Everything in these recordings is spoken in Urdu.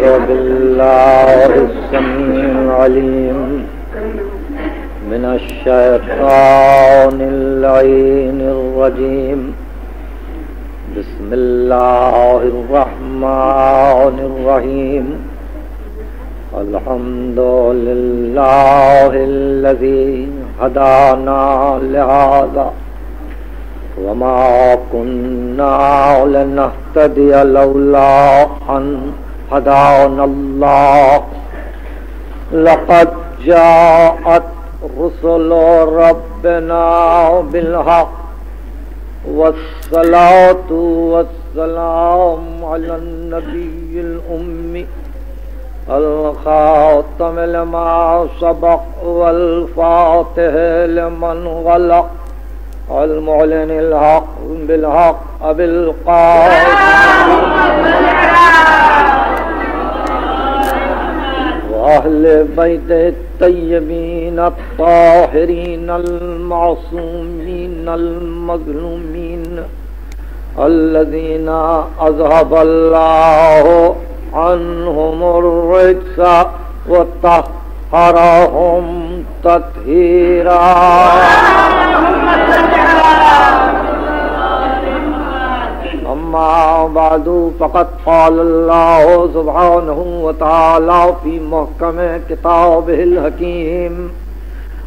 أعوذ بالله السميع العليم من الشيطان اللعين الرجيم. بسم الله الرحمن الرحيم. الحمد لله الذي هدانا لهذا وما كنا لنهتدي لولا أن هدانا الله. لقد جاءت رسل ربنا بالحق والصلاة والسلام على النبي الأمي الخاتم لما سبق والفاتح لمن غلق المعلن الحق بالحق أبي القاسم وأهل بيت الطيبين الطاهرين المعصومين المظلومين الذين أذهب الله عنهم الرجس وطهرهم تطهيرا. أما بعد فقد قال الله سبحانه وتعالى في محكم كتابه الحكيم: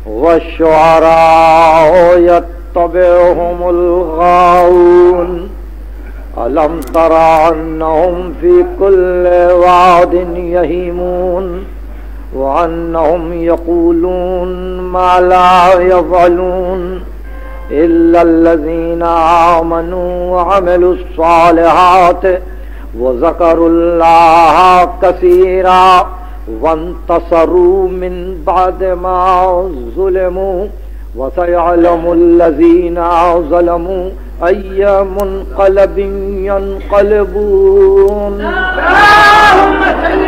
والشعراء يتبعهم الغاوون ألم تر أنهم في كل واد يهيمون وأنهم يقولون ما لا يفعلون إلا الذين آمنوا وعملوا الصالحات وذكروا الله كثيرا وانتصروا من بعد ما ظلموا وسيعلم الذين ظلموا أي منقلب ينقلبون. اللهم صل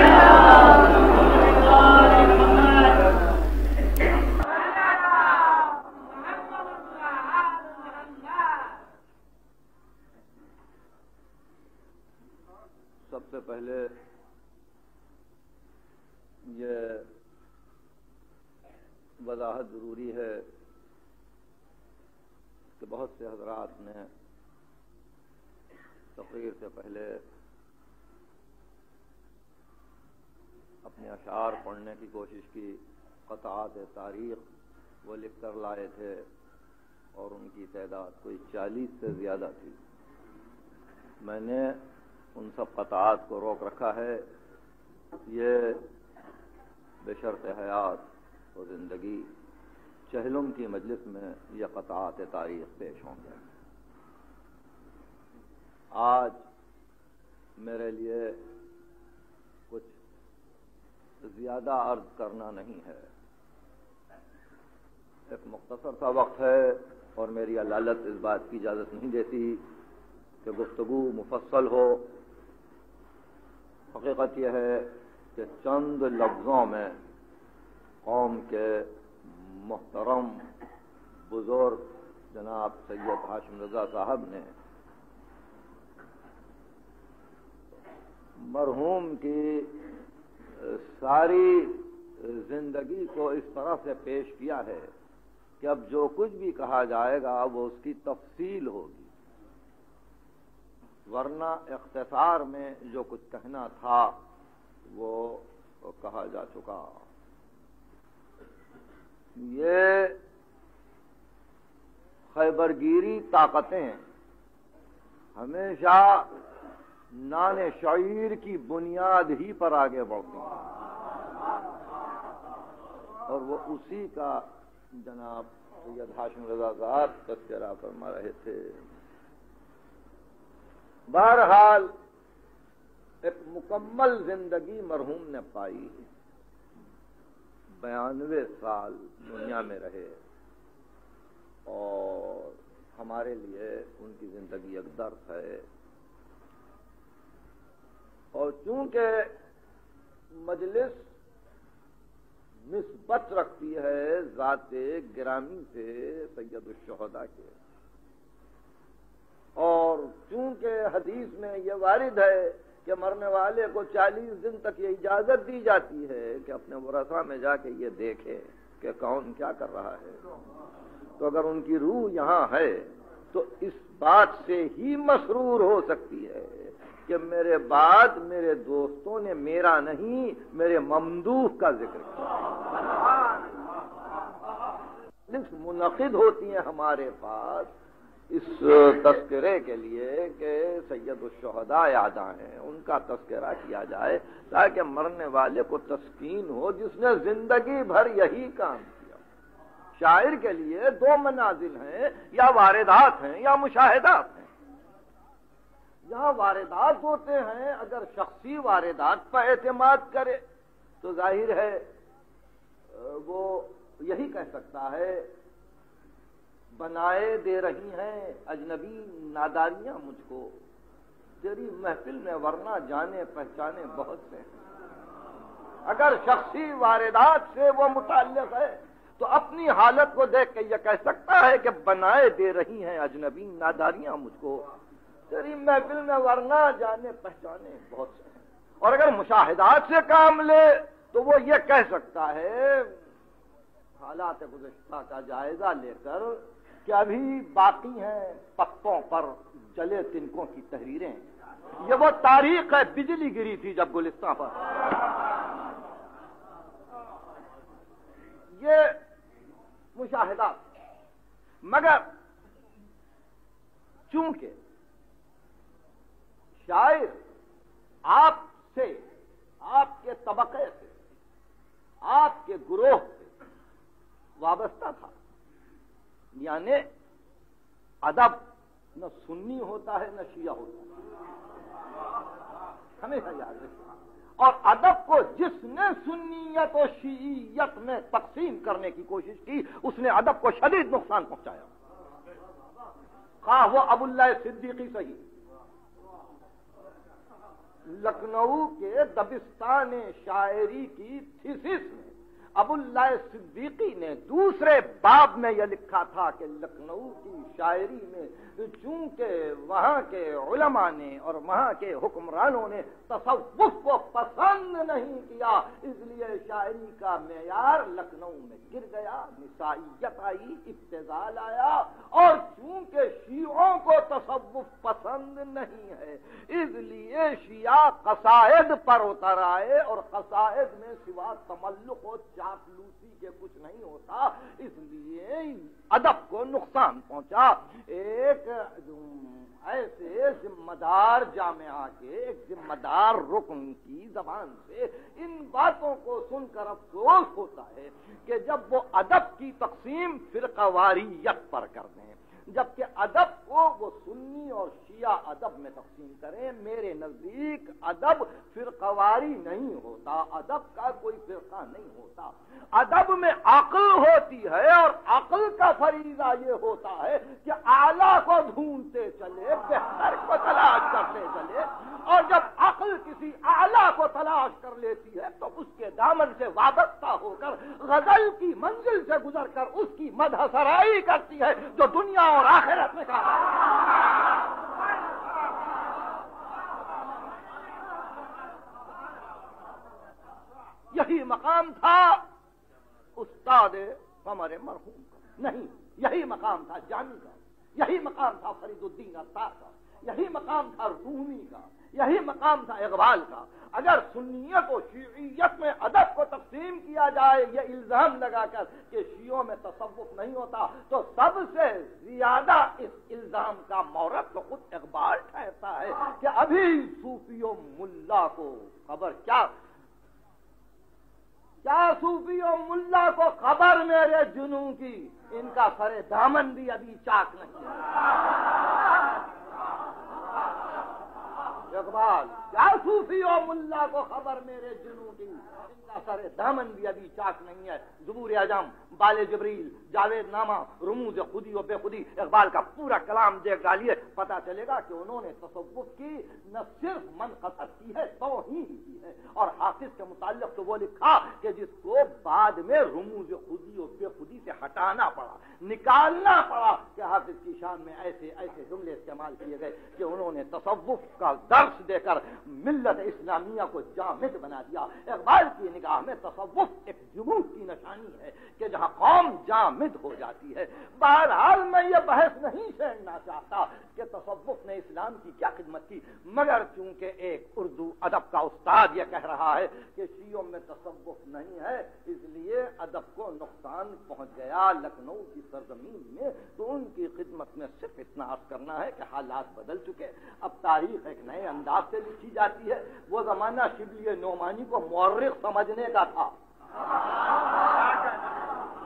سب سے پہلے یہ وضاحت ضروری ہے کہ بہت سے حضرات نے تقریر سے پہلے اپنے اشعار پڑھنے کی کوشش کی. قطعات تاریخ وہ لکھ کر لائے تھے اور ان کی تعداد کوئی 40 سے زیادہ تھی. میں نے ان سب قطعات کو روک رکھا ہے. یہ بشرط حیات و زندگی چہلم کی مجلس میں یہ قطعات تاریخ پیش ہوں گے. آج میرے لیے کچھ زیادہ عرض کرنا نہیں ہے. ایک مختصر سا وقت ہے اور میری علالت اس بات کی اجازت نہیں دیتی کہ گفتگو مفصل ہو. حقیقت یہ ہے کہ چند لفظوں میں قوم کے محترم بزرگ جناب سید ہاشم رضا صاحب نے مرحوم کی ساری زندگی کو اس طرح سے پیش کیا ہے کہ اب جو کچھ بھی کہا جائے گا وہ اس کی تفصیل ہوگی، ورنہ اختصار میں جو کچھ کہنا تھا وہ کہا جا چکا. یہ خیبرگیری طاقتیں ہمیشہ نان شعیر کی بنیاد ہی پر آگے بڑھتی ہیں اور وہ اسی کا جناب سید ہاشم رضا صاحب تذکرہ فرما رہے تھے. بہرحال ایک مکمل زندگی مرحوم نے پائی. 92 سال دنیا میں رہے اور ہمارے لیے ان کی زندگی ایک درس ہے. اور چونکہ مجلس نسبت رکھتی ہے ذات گرامی سے سید الشہداء کے، اور چونکہ حدیث میں یہ وارد ہے کہ مرنے والے کو 40 دن تک یہ اجازت دی جاتی ہے کہ اپنے ورثاء میں جا کے یہ دیکھے کہ کون کیا کر رہا ہے، تو اگر ان کی روح یہاں ہے تو اس بات سے ہی مسرور ہو سکتی ہے کہ میرے بعد میرے دوستوں نے میرا نہیں میرے ممدوح کا ذکر کیا۔ منعقد ہوتی ہیں ہمارے پاس اس تذکرے کے لیے کہ سید الشہداء یاد آئیں، ان کا تذکرہ کیا جائے تاکہ مرنے والے کو تسکین ہو جس نے زندگی بھر یہی کام کیا۔ شاعر کے لیے 2 منازل ہیں، یا واردات ہیں یا مشاہدات ہیں۔ جہاں واردات ہوتے ہیں اگر شخصی واردات پر اعتماد کرے تو ظاہر ہے وہ یہی کہہ سکتا ہے بنائے دے رہی ہیں اجنبی ناداریاں مجھ کو، تیری محفل میں ورنہ جانے پہچانے بہت سے ہیں۔ اگر شخصی واردات سے وہ متعلق ہے تو اپنی حالت کو دیکھ کے یہ کہہ سکتا ہے کہ بنائے دے رہی ہیں اجنبی ناداریاں مجھ کو، تیری محفل میں ورنہ جانے پہچانے بہت سے ہیں۔ اور اگر مشاہدات سے کام لے تو وہ یہ کہہ سکتا ہے حالات گزشتہ کا جائزہ لے کر کہ ابھی باقی ہیں پتوں پر جلے تنکوں کی تحریریں، یہ وہ تاریخ ہے بجلی گری تھی جب گلستان پر۔ یہ مشاہدات، مگر چونکہ شاعر آپ سے، آپ کے طبقے سے، آپ کے گروہ سے وابستہ تھا، یعنی ادب نہ سنی ہوتا ہے نہ شیعہ ہوتا ہے، ہمیشہ یاد رکھنا۔ اور ادب کو جس نے سنیت و شیعیت میں تقسیم کرنے کی کوشش کی اس نے ادب کو شدید نقصان پہنچایا، خواہ وہ ابواللہ صدیقی صحیح۔ لکھنؤ کے دبستان شاعری کی تھیسس میں ابواللہ صدیقی نے دوسرے باب میں یہ لکھا تھا کہ لکھنؤ کی شاعری میں چونکہ وہاں کے علماء نے اور وہاں کے حکمرانوں نے تصوف کو پسند نہیں کیا، اس لیے شاعری کا معیار لکھنؤ میں گر گیا، نسائیت آئی، ابتذال آیا، اور چونکہ شیعوں کو تصوف پسند نہیں ہے اس لیے شیعہ قصائد پر اتر آئے، اور قصائد میں سوا تملق و چاپلوسی کے کچھ نہیں ہوتا، اس لیے ادب کو نقصان پہنچا۔ ایک ایسے ذمہ دار جامعہ کے ایک ذمہ دار رکن کی زبان سے ان باتوں کو سن کر افسوس ہوتا ہے کہ جب وہ ادب کی تقسیم فرقہ واریت پر کر دیں، جبکہ ادب کو وہ سنی اور شیعہ ادب میں تقسیم کریں۔ میرے نزدیک ادب فرقہ واری نہیں ہوتا، ادب کا کوئی فرقہ نہیں ہوتا، ادب میں عقل ہوتی ہے، اور عقل کا فریضہ یہ ہوتا ہے کہ اعلیٰ کو ڈھونڈتے چلے، بہتر کو تلاش کرتے چلے، اور جب عقل کسی اعلیٰ کو تلاش کر لیتی ہے تو اس کے دامن سے وابستہ ہو کر غزل کی منزل سے گزر کر اس کی مدح سرائی کرتی ہے جو دنیا اور آخرت میں کام ہے۔ یہی مقام تھا استاد قمر مرحوم کا، نہیں یہی مقام تھا جانی کا، یہی مقام تھا فرید الدین عطار کا، یہی مقام تھا رومی کا، یہی مقام تھا اقبال کا۔ اگر سنیت و شیعیت میں ادب کو تقسیم کیا جائے یہ الزام لگا کر کہ شیعوں میں تصوف نہیں ہوتا تو سب سے زیادہ اس الزام کا مورد تو خود اقبال ٹھہرتا ہے کہ ابھی صوفی و ملا کو خبر کیا صوفی و ملا کو خبر میرے جنوں کی، ان کا سر دامن بھی ابھی چاک نہیں ہے۔ اقبال کیا صوفی و ملا کو خبر میرے جنوں کی، ان کا سر دامن بھی ابھی چاک نہیں ہے۔ زبور اعظم، بال جبریل، جاوید نامہ، رموز خودی و بے خودی، اقبال کا پورا کلام دیکھ ڈالیے، پتا چلے گا کہ انہوں نے تصوف کی نہ صرف منقصت کی ہے توہین کی ہے۔ اور حافظ کے متعلق تو وہ لکھا کہ جس کو بعد میں رموز خودی و بے خودی سے ہٹانا پڑا، نکالنا پڑا، کہ حافظ کی شان میں ایسے ایسے جملے استعمال کیے گئے کہ انہوں نے تصوف کا درد درس دے کر ملت اسلامیہ کو جامد بنا دیا۔ اقبال کی نگاہ میں تصوف ایک جمود کی نشانی ہے کہ جہاں قوم جامد ہو جاتی ہے۔ بہرحال میں یہ بحث نہیں چھیڑنا چاہتا کہ تصوف نے اسلام کی کیا خدمت کی، مگر چونکہ ایک اردو ادب کا استاد یہ کہہ رہا ہے کہ شیعوں میں تصوف نہیں ہے، اس لیے ادب کو نقصان پہنچ گیا لکھنؤ کی سرزمین میں، تو ان کی خدمت میں صرف اتنا عرض کرنا ہے کہ حالات بدل چکے، اب تاریخ ایک نئے انداز سے لکھی جاتی ہے۔ وہ زمانہ شبلی نعمانی کو مورخ سمجھنے کا تھا،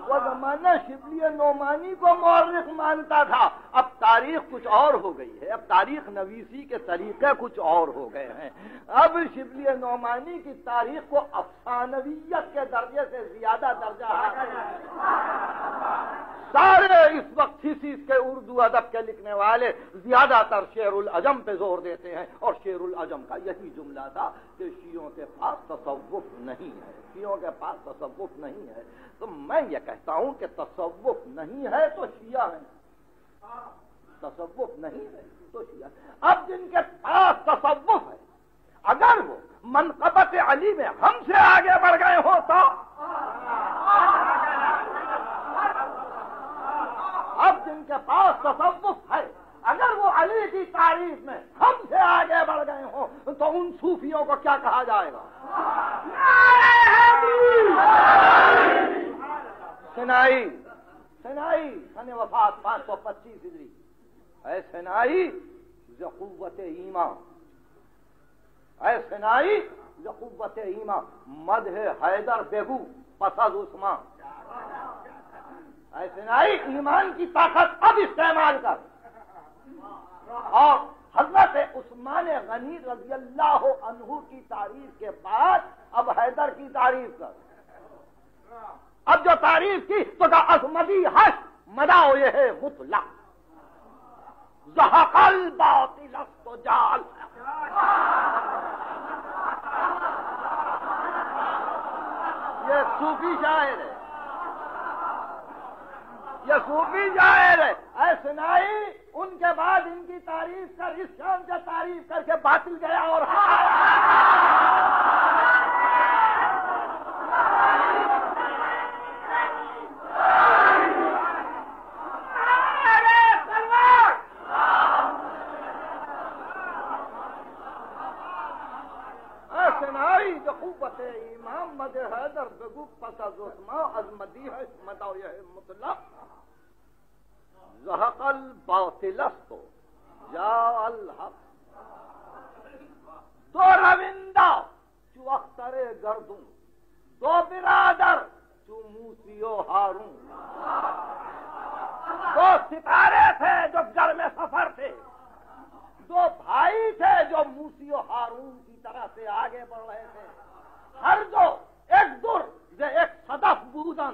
وہ زمانہ شبلی نعمانی کو مورخ مانتا تھا، اب تاریخ کچھ اور ہو گئی ہے، اب تاریخ نویسی کے طریقے کچھ اور ہو گئے ہیں۔ اب شبلی نعمانی کی تاریخ کو افسانویت کے درجے سے زیادہ درجہ حاصل ہے۔ سارے اس وقت تھیسیس کے اردو ادب کے لکھنے والے زیادہ تر شعر العجم پہ زور دیتے ہیں، اور شعر العجم کا یہی جملہ تھا کہ شیعوں کے پاس تصوف نہیں ہے، شیعوں کے پاس تصوف نہیں ہے۔ تو میں یہ کہتا ہوں کہ تصوف نہیں ہے تو شیعہ ہیں، تصوف نہیں ہے تو شیعہ۔ اب جن کے پاس تصوف ہے، اگر وہ منقبت علی میں ہم سے آگے بڑھ گئے ہو تو اب جن کے پاس تصوف ہے، اگر وہ علی کی تعریف میں ہم سے آگے بڑھ گئے ہوں تو ان صوفیوں کو کیا کہا جائے گا؟ سنائی سن وفات 525 ہجری، اے سنائی ز قوت ایمان، اے سنائی ز قوت ایمان، مدح حیدر بگو پس از عثمان، اے سنائی ایمان کی طاقت اب استعمال کر، اور حضرت عثمان غنی رضی اللہ عنہ کی تعریف کے بعد اب حیدر کی تعریف کر۔ اب جو تعریف کی تو کا عظمتی حش مداؤ یہ ہے مطلق، زحق الباطل استجال، یہ صوفی شاعر ہے، یہ صوفی شاعر ہے۔ اے سنائی ان کے بعد ان کی تعریف کر، اس شان سے تعریف کر کے باطل گیا اور سنائی جو قوت امام مد حیدر بگو پس از عثمان عظمتی ہے مداؤ یہ مطلق، زحق الباطل است جا الحق، دو روندہ چو اختر گردوں، دو برادر چو موسی و ہارون، دو ستارے تھے جو گھر میں سفر تھے، دو بھائی تھے جو موسی و ہارون کی طرح سے آگے بڑھ رہے تھے، ہر دو ایک در جو ایک صدف بودن،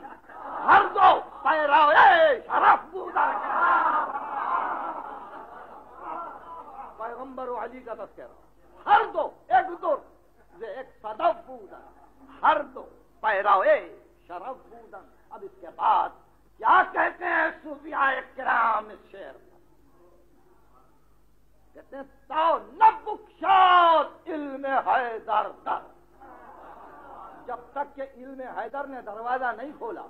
ہر دو پیراوے شرف بودن۔ پیغمبر و علی کا تذکرہ، ہر دو ایک در جو ایک صدف بودن، ہر دو پیراوے شرف بودن۔ اب اس کے بعد کیا کہتے ہیں صوفیاء کرام اس شعر میں؟ کہتے ہیں تو نہ بخشاد علم حیدر در، جب تک کہ علم حیدر نے دروازہ نہیں کھولا،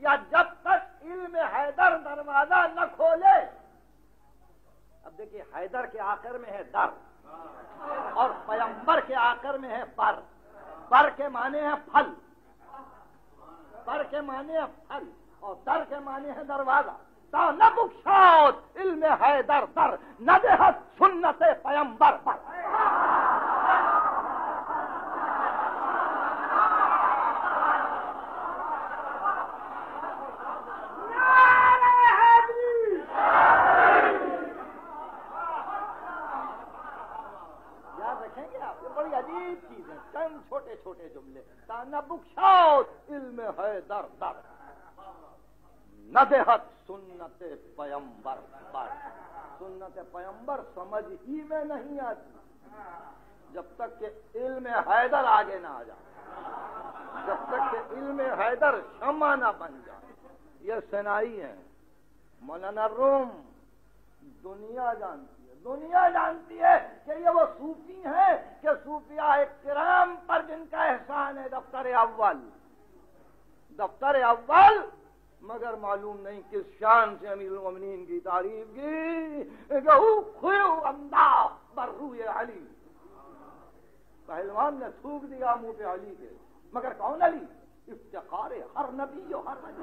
یا جب تک علم حیدر دروازہ نہ کھولے۔ اب دیکھیے حیدر کے آخر میں ہے در، اور پیغمبر کے آخر میں ہے پر، پر کے معنی ہے پھل، پر کے معنی ہے پھل، اور در کے معنی ہے دروازہ۔ تا نہ بخشاد علم حیدر در، نہ دہت سنت پیغمبر پر۔ بڑی عجیب چیز ہے، چند چھوٹے چھوٹے جملے، تا نہ بخشاد علم حیدر در، نہ دہت سنت پیغمبر پر۔ سنت پیغمبر سمجھ ہی میں نہیں آتی جب تک کہ علم حیدر آگے نہ آ جائے، جب تک کہ علم حیدر شمع نہ بن جائے۔ یہ سنائی ہے، مولانا روم دنیا جانتی ہے، دنیا جانتی ہے کہ یہ وہ صوفی ہیں کہ صوفیاء کرام پر جن کا احسان ہے دفتر اول، مگر معلوم نہیں کس شان سے امیر المومنین کی تعریف کی کہ خیو انداز بر روی علی، پہلوان نے تھوک دیا منہ پہ علی کے، مگر کون علی؟ افتخار ہر نبی و ہر ولی،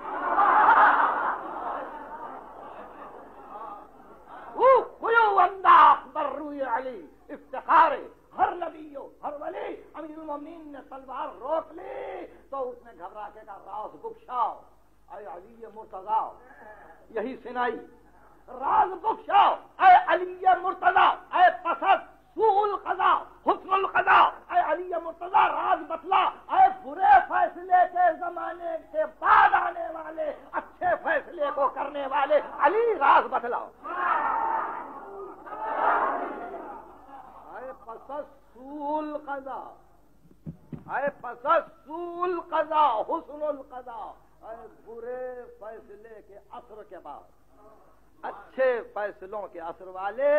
خیو انداز بر روی علی، افتخار ہر نبی و ہر ولی۔ امیر المومنین نے تلوار روک لی تو اس نے گھبرا کے کہا راز بخشاؤ اے علی مرتضیٰ، یہی سنائی، راز بخشاؤ اے علی مرتضیٰ، اے پسند سوء القضاء حسن القضاء، اے علی مرتضیٰ راز بتلا، اے برے فیصلے کے زمانے کے بعد آنے والے اچھے فیصلے کو کرنے والے علی راز بتلاؤ۔ اے پسند سوء القضاء، اے پسند سوء القضاء حسن القضاء، اے برے فیصلے کے اثر کے بعد اچھے فیصلوں کے اثر والے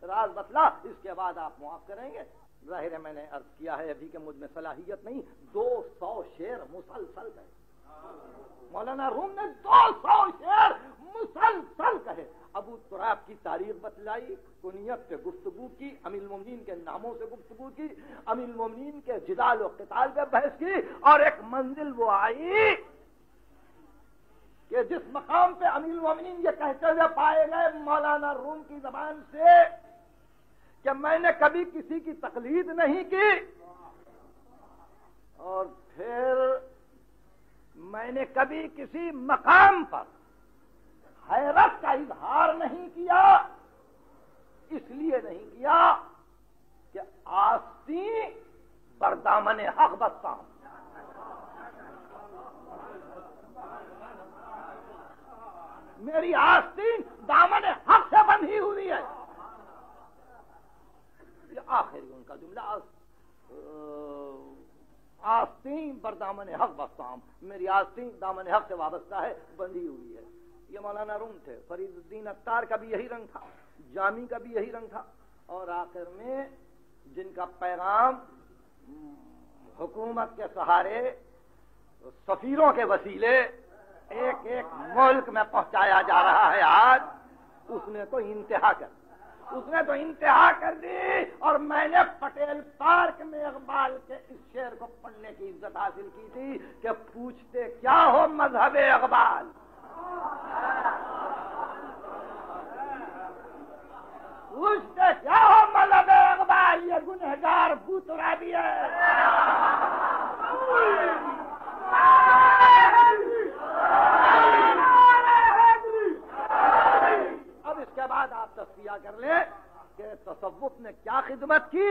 راز بتلا، اس کے بعد آپ معاف کریں گے۔ ظاہر ہے میں نے عرض کیا ہے ابھی کہ مجھ میں صلاحیت نہیں، 200 شعر مسلسل کہے مولانا روم نے، 200 شعر مسلسل کہے، ابو تراب کی تاریخ بتلائی، کنیت سے گفتگو کی، امیر المومنین کے ناموں سے گفتگو کی، امیر المومنین کے جدال و قتال پہ بحث کی، اور ایک منزل وہ آئی کہ جس مقام پہ امیر المومنین یہ کہتے ہوئے پائے گئے مولانا روم کی زبان سے کہ میں نے کبھی کسی کی تقلید نہیں کی، اور پھر میں نے کبھی کسی مقام پر حیرت کا اظہار نہیں کیا، اس لیے نہیں کیا کہ آستین بردامن حق بستہ ہوں۔ میری آستین دامن حق سے بندھی ہوئی ہے، یہ آخری ان کا جملہ، آستین بردامن حق بستہ ہوں، میری آستین دامن حق سے وابستہ ہے، بندھی ہوئی ہے۔ یہ مولانا روم تھے، فرید الدین عطار کا بھی یہی رنگ تھا، جامی کا بھی یہی رنگ تھا، اور آخر میں جن کا پیغام حکومت کے سہارے سفیروں کے وسیلے ایک ایک ملک میں پہنچایا جا رہا ہے آج، اس نے تو انتہا کر دی، اور میں نے پٹیل پارک میں اقبال کے اس شعر کو پڑھنے کی عزت حاصل کی تھی کہ پوچھتے کیا ہو مذہب اقبال، پوچھتے کیا ہو مذہب اقبال، یہ گنہگار بوترابی ہے۔ اب اس کے بعد آپ تصفیہ کر لیں کہ تصوف نے کیا خدمت کی،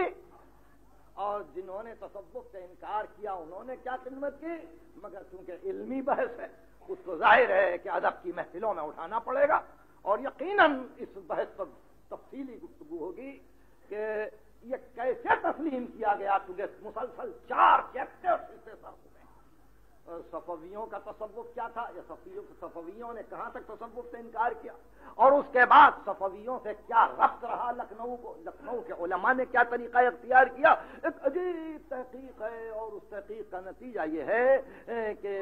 اور جنہوں نے تصوف سے انکار کیا انہوں نے کیا خدمت کی، مگر چونکہ علمی بحث ہے اس کو ظاہر ہے کہ ادب کی محفلوں میں اٹھانا پڑے گا، اور یقیناً اس بحث پر تفصیلی گفتگو ہوگی کہ یہ کیسے تسلیم کیا گیا، چونکہ مسلسل 4 چیپٹر اس سے سر ہوئے۔ صفویوں کا تصوف کیا تھا، یا صفویوں نے کہاں تک تصوف سے انکار کیا، اور اس کے بعد صفویوں سے کیا ربط رہا لکھنؤ کے علماء نے کیا طریقہ اختیار کیا، ایک عجیب تحقیق ہے، اور اس تحقیق کا نتیجہ یہ ہے کہ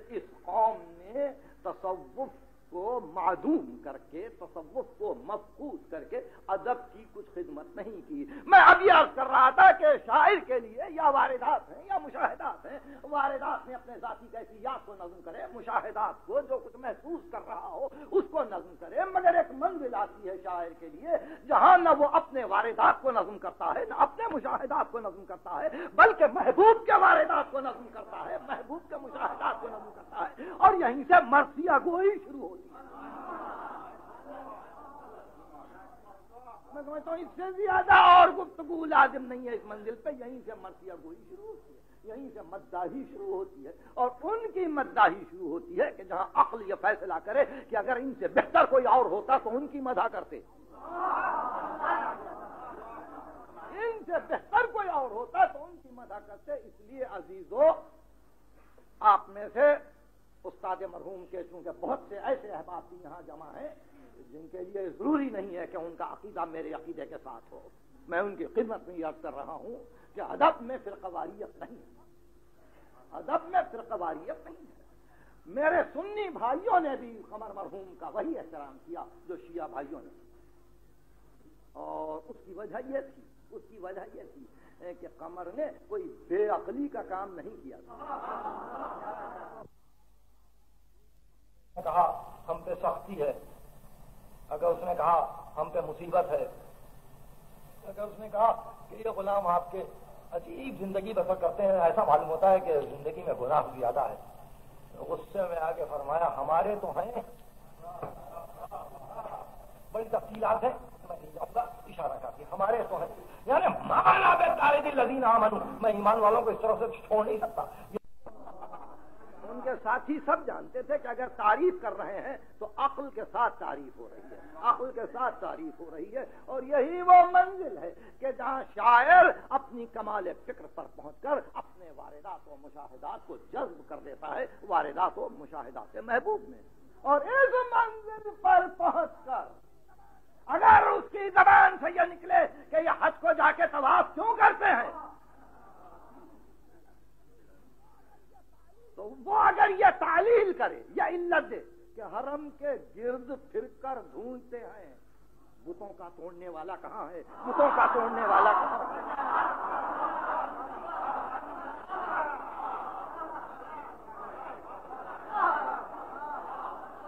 اس قوم نے تصوف کو معدوم کر کے، تصوف کو مفقود کر کے ادب کی کچھ خدمت نہیں کی۔ میں اب یہ عرض کر رہا تھا کہ شاعر کے لیے یا واردات ہیں یا مشاہدات ہیں، واردات میں اپنے ذاتی کیفیات کو نظم کرے، مشاہدات کو جو کچھ محسوس کر رہا ہو اس کو نظم کرے، مگر ایک منزل آتی ہے شاعر کے لیے جہاں نہ وہ اپنے واردات کو نظم کرتا ہے، نہ اپنے مشاہدات کو نظم کرتا ہے، بلکہ محبوب کے واردات کو نظم کرتا ہے، محبوب کے مشاہدات کو نظم کرتا ہے، اور یہیں سے مرثیہ گوئی شروع ہوتی ہے۔ میں سمجھتا ہوں اس سے زیادہ اور گفتگو لازم نہیں ہے اس منزل پہ، یہیں سے مرثیہ گوئی شروع ہوتی ہے، یہیں سے مداحی شروع ہوتی ہے، اور ان کی مداحی شروع ہوتی ہے کہ جہاں عقل یہ فیصلہ کرے کہ اگر ان سے بہتر کوئی اور ہوتا تو ان کی مدح کرتے، ان سے بہتر کوئی اور ہوتا تو ان کی مدح کرتے۔ اس لیے عزیزو، آپ میں سے استاد مرحوم کے چونکہ بہت سے ایسے احباب بھی یہاں جمع ہیں جن کے لیے ضروری نہیں ہے کہ ان کا عقیدہ میرے عقیدے کے ساتھ ہو. میں ان کی خدمت میں یاد کر رہا ہوں کہ ادب میں فرقہ واریت نہیں ہے. ادب میں فرقہ واریت نہیں ہے. میرے سنی بھائیوں نے بھی قمر مرحوم کا وہی احترام کیا جو شیعہ بھائیوں نے. اور اس کی وجہ یہ تھی کہ قمر نے کوئی بے عقلی کا کام نہیں کیا تھا. کہا ہم پہ سختی ہے، اگر اس نے کہا ہم پہ مصیبت ہے، اگر اس نے کہا کہ یہ غلام آپ کے عجیب زندگی بسر کرتے ہیں، ایسا معلوم ہوتا ہے کہ زندگی میں گناہ زیادہ ہے، غصے میں آ کے فرمایا ہمارے تو ہیں، بڑی تفصیلات ہیں میں نہیں جاؤں گا، اشارہ کر دیا ہمارے تو ہیں، یعنی مانا بے طارد الذین آمنوا، میں ایمان والوں کو اس طرح سے چھوڑ نہیں سکتا. ان کے ساتھی سب جانتے تھے کہ اگر تعریف کر رہے ہیں تو عقل کے ساتھ تعریف ہو رہی ہے، عقل کے ساتھ تعریف ہو رہی ہے. اور یہی وہ منزل ہے کہ جہاں شاعر اپنی کمال فکر پر پہنچ کر اپنے واردات و مشاہدات کو جذب کر دیتا ہے، واردات و مشاہدات محبوب میں. اور اس منزل پر پہنچ کر اگر اس کی زبان سے یہ نکلے کہ یہ حج کو جا کے طواف کیوں کرتے ہیں، تو وہ اگر یہ تعلیل کرے یا علت دے کہ حرم کے گرد پھر کر ڈھونڈتے ہیں بتوں کا توڑنے والا کہاں ہے، بتوں کا توڑنے والا کہاں ہے.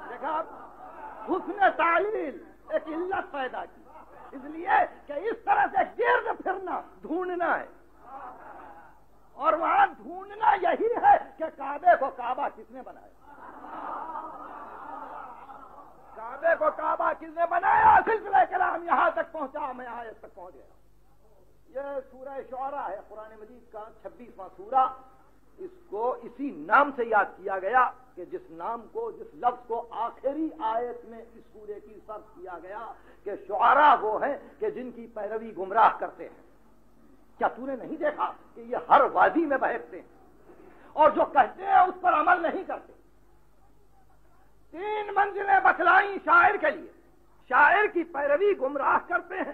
دیکھا حسن تعلیل ایک علت پیدا کی، اس لیے کہ اس طرح سے گرد پھرنا ڈھونڈنا ہے. اور وہاں ڈھونڈنا یہی ہے کہ کعبے کو کعبہ کس نے بنایا، کعبے کو کعبہ کس نے بنایا. سلسلہ کلام یہاں تک پہنچا، میں آیت تک پہنچ گیا. یہ سورہ شعراء ہے، قرآن مجید کا 26واں سورہ. اس کو اسی نام سے یاد کیا گیا کہ جس نام کو، جس لفظ کو آخری آیت میں اس سورے کی صرف کیا گیا کہ شعراء وہ ہیں کہ جن کی پیروی گمراہ کرتے ہیں. کیا تو نے نہیں دیکھا کہ یہ ہر وادی میں بہکتے ہیں اور جو کہتے ہیں اس پر عمل نہیں کرتے. 3 منزلیں بتلائیں شاعر کے لیے، شاعر کی پیروی گمراہ کرتے ہیں،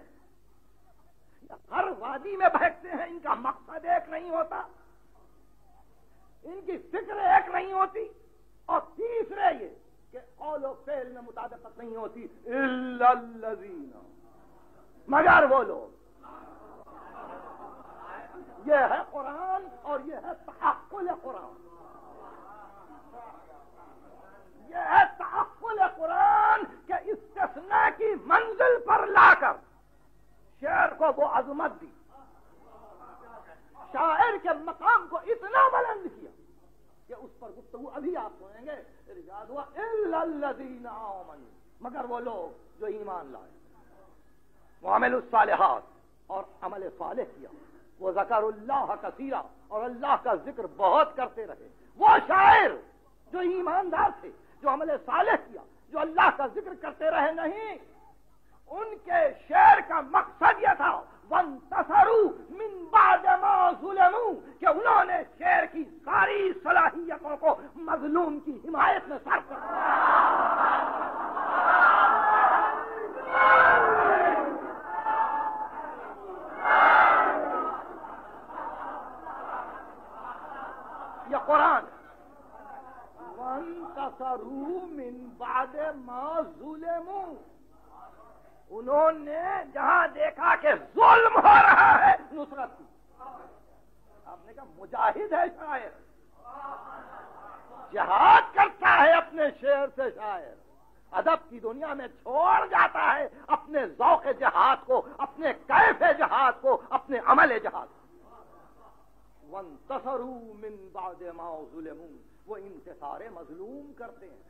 ہر وادی میں بہکتے ہیں. ان کا مقصد ایک نہیں ہوتا، ان کی فکر ایک نہیں ہوتی، اور تیسرے یہ کہ قول و فعل میں مطابقت نہیں ہوتی. الا الذین، مگر وہ لوگ. یہ ہے قرآن اور یہ ہے تحقل قرآن، یہ ہے تحقل قرآن کہ استثناء کی منزل پر لا کر شعر کو وہ عظمت دی، شاعر کے مقام کو اتنا بلند کیا کہ اس پر گفتگو ابھی آپ سنیں گے. ارشاد ہوا الا الذین آمنوا، مگر وہ لوگ جو ایمان لائے، وعملوا الصالحات، اور عمل صالح کیا، وہ ذکر اللہ کثیرا، اور اللہ کا ذکر بہت کرتے رہے. وہ شاعر جو ایماندار تھے، جو عمل صالح کیا، جو اللہ کا ذکر کرتے رہے نہیں، ان کے شعر کا مقصد یہ تھا وانتصروا من بعد ما ظلموا، کہ انہوں نے شعر کی ساری صلاحیتوں کو مظلوم کی حمایت میں صرف کر دیا. یہ قرآن وانتصروا من بعد ما ظلموا، انہوں نے جہاں دیکھا کہ ظلم ہو رہا ہے نصرت کی. آپ نے کہا مجاہد ہے شاعر، جہاد کرتا ہے اپنے شعر سے شاعر، ادب کی دنیا میں چھوڑ جاتا ہے اپنے ذوق جہاد کو، اپنے کیف جہاد کو، اپنے عمل جہاد کو. وانتصروا من بعد ما ظلموا، وہ انتصار مظلوم کرتے ہیں،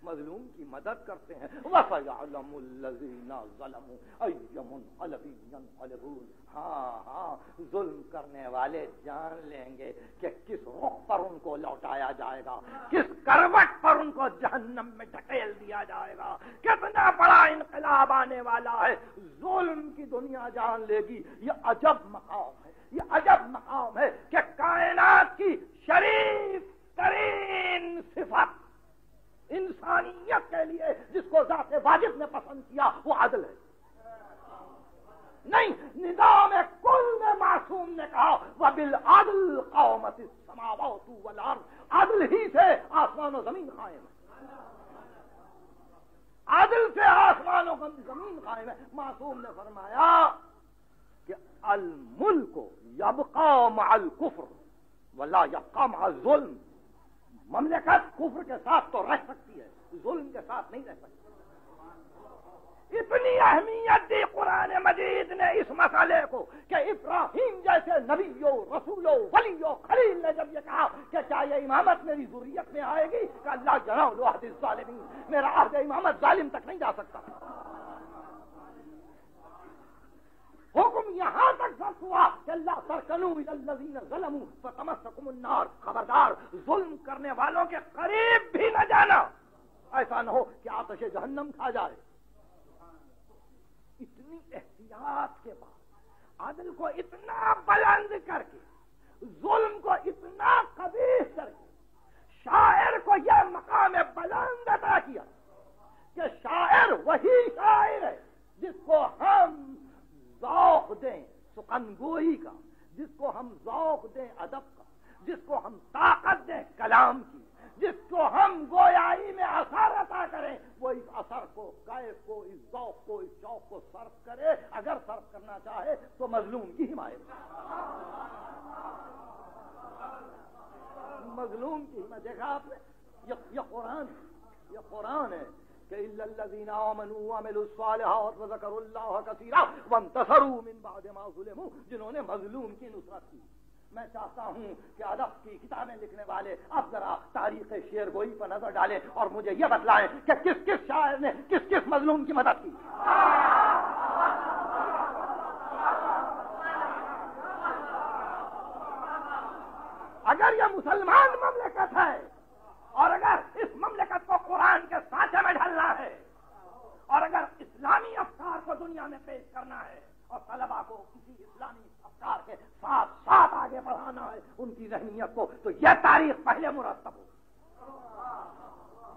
مظلوم کی مدد کرتے ہیں. وَسَيَعْلَمُ الَّذِينَ ظَلَمُوا أَيَّ مُنْقَلَبٍ يَنْقَلِبُونَ. ہاں ظلم کرنے والے جان لیں گے کہ کس رخ پر ان کو لوٹایا جائے گا، کس کروٹ پر ان کو جہنم میں ڈھکیل دیا جائے گا. کتنا بڑا انقلاب آنے والا ہے، ظلم کی دنیا جان لے گی. یہ عجب مقام ہے، یہ عجب مقام ہے کہ کائنات کی شریف ترین صفت وبالعدل قامت السماوات والارض، عدل ہی سے آسمان و زمین قائم ہے، عدل سے آسمان و زمین قائم ہے۔ معصوم نے فرمایا کہ الملک یبقی مع الکفر ولا یبقی مع الظلم، مملکت کفر کے ساتھ تو رہ سکتی ہے، ظلم کے ساتھ نہیں رہ سکتی۔ اتنی اہمیت دی قرآن مجید نے اس مسئلے کو کہ ابراہیم جیسے نبی و رسول و ولی و خلیل نے جب یہ کہا کہ کیا یہ امامت میری ذریت میں آئے گی کہ اللہ جناح عہد الظالمین، میرا عہد امامت ظالم تک نہیں جا سکتا۔ حکم یہاں تک ضبط ہوا کہ اللہ ترکنوا الی الذین ظلموا فتمسکم النار، خبردار ظلم کرنے والوں کے قریب بھی نہ جانا، ایسا نہ ہو کہ آتش جہنم کھا جائے۔ اتنی احتیاط کے بعد، عدل کو اتنا بلند کر کے، ظلم کو اتنا قبیح کر کے، شاعر کو یہ مقام بلند عطا کیا کہ شاعر وہی شاعر ہے جس کو ہم ذوق دیں سخنگوئی کا، جس کو ہم ذوق دیں ادب کا، جس کو ہم طاقت دیں کلام کی، جس کو ہم گویائی میں اثر عطا کریں، وہ اس اثر کو، کیف کو، اس ذوق کو، اس شوق کو صرف کرے۔ اگر صرف کرنا چاہے تو مظلوم کی حمایت، مظلوم کی حمایت۔ دیکھا آپ نے، یہ قرآن ہے کہ الا الذین آمنوا وعملوا الصالحات وذکروا اللہ کثیرا وانتصروا من بعد ما ظلموا، جنہوں نے مظلوم کی نصرت کی۔ میں چاہتا ہوں کہ ادب کی کتابیں لکھنے والے اب ذرا تاریخ شعر گوئی پر نظر ڈالیں اور مجھے یہ بتلائیں کہ کس کس شاعر نے کس کس مظلوم کی مدد کی۔ اگر یہ مسلمان مملکت ہے اور اگر اس مملکت کو قرآن کے سانچے میں ڈھالنا ہے اور اگر اسلامی افکار کو دنیا میں پیش کرنا ہے اور طلبا کو کسی اسلامی افکار کے ساتھ ساتھ آگے بڑھانا ہے ان کی ذہنیت کو، تو یہ تاریخ پہلے مرتب ہو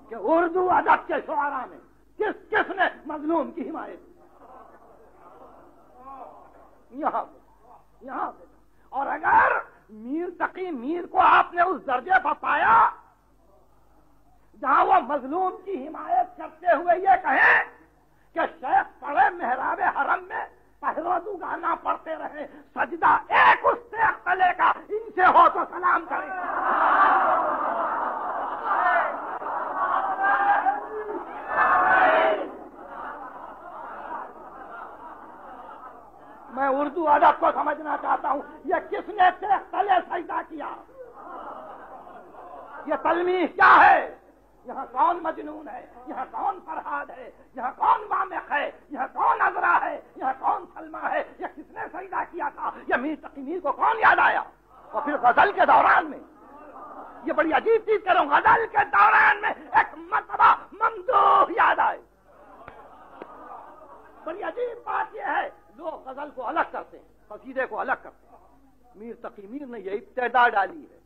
کہ اردو ادب کے شعراء میں کس کس نے مظلوم کی حمایت یہاں پہ۔ اور اگر میر تقی میر کو آپ نے اس درجے پر پایا جہاں وہ مظلوم کی حمایت کرتے ہوئے یہ کہیں کہ شیخ پڑے محراب حرم میں پہلو گانا پڑھتے رہے، سجدہ ایک اس سے تلے کا ان سے ہو تو سلام کریں۔ میں اردو ادب کو سمجھنا چاہتا ہوں، یہ کس نے شیخ تلے سجدہ کیا؟ یہ تلمیح کیا ہے؟ یہاں کون مجنون ہے؟ یہاں کون فرحاد ہے؟ یہاں کون وامق ہے؟ یہاں کون عذرا ہے؟ یہاں کون سلمہ ہے؟ یہ کس نے سجدہ کیا تھا؟ یہ میر تقی میر کو کون یاد آیا؟ اور پھر غزل کے دوران میں یہ بڑی عجیب چیز کروں، غزل کے دوران میں ایک مرتبہ ممدوح یاد آئے۔ بڑی عجیب بات یہ ہے، لوگ غزل کو الگ کرتے ہیں، قصیدے کو الگ کرتے ہیں۔ میر تقی میر نے یہ ابتدا ڈالی ہے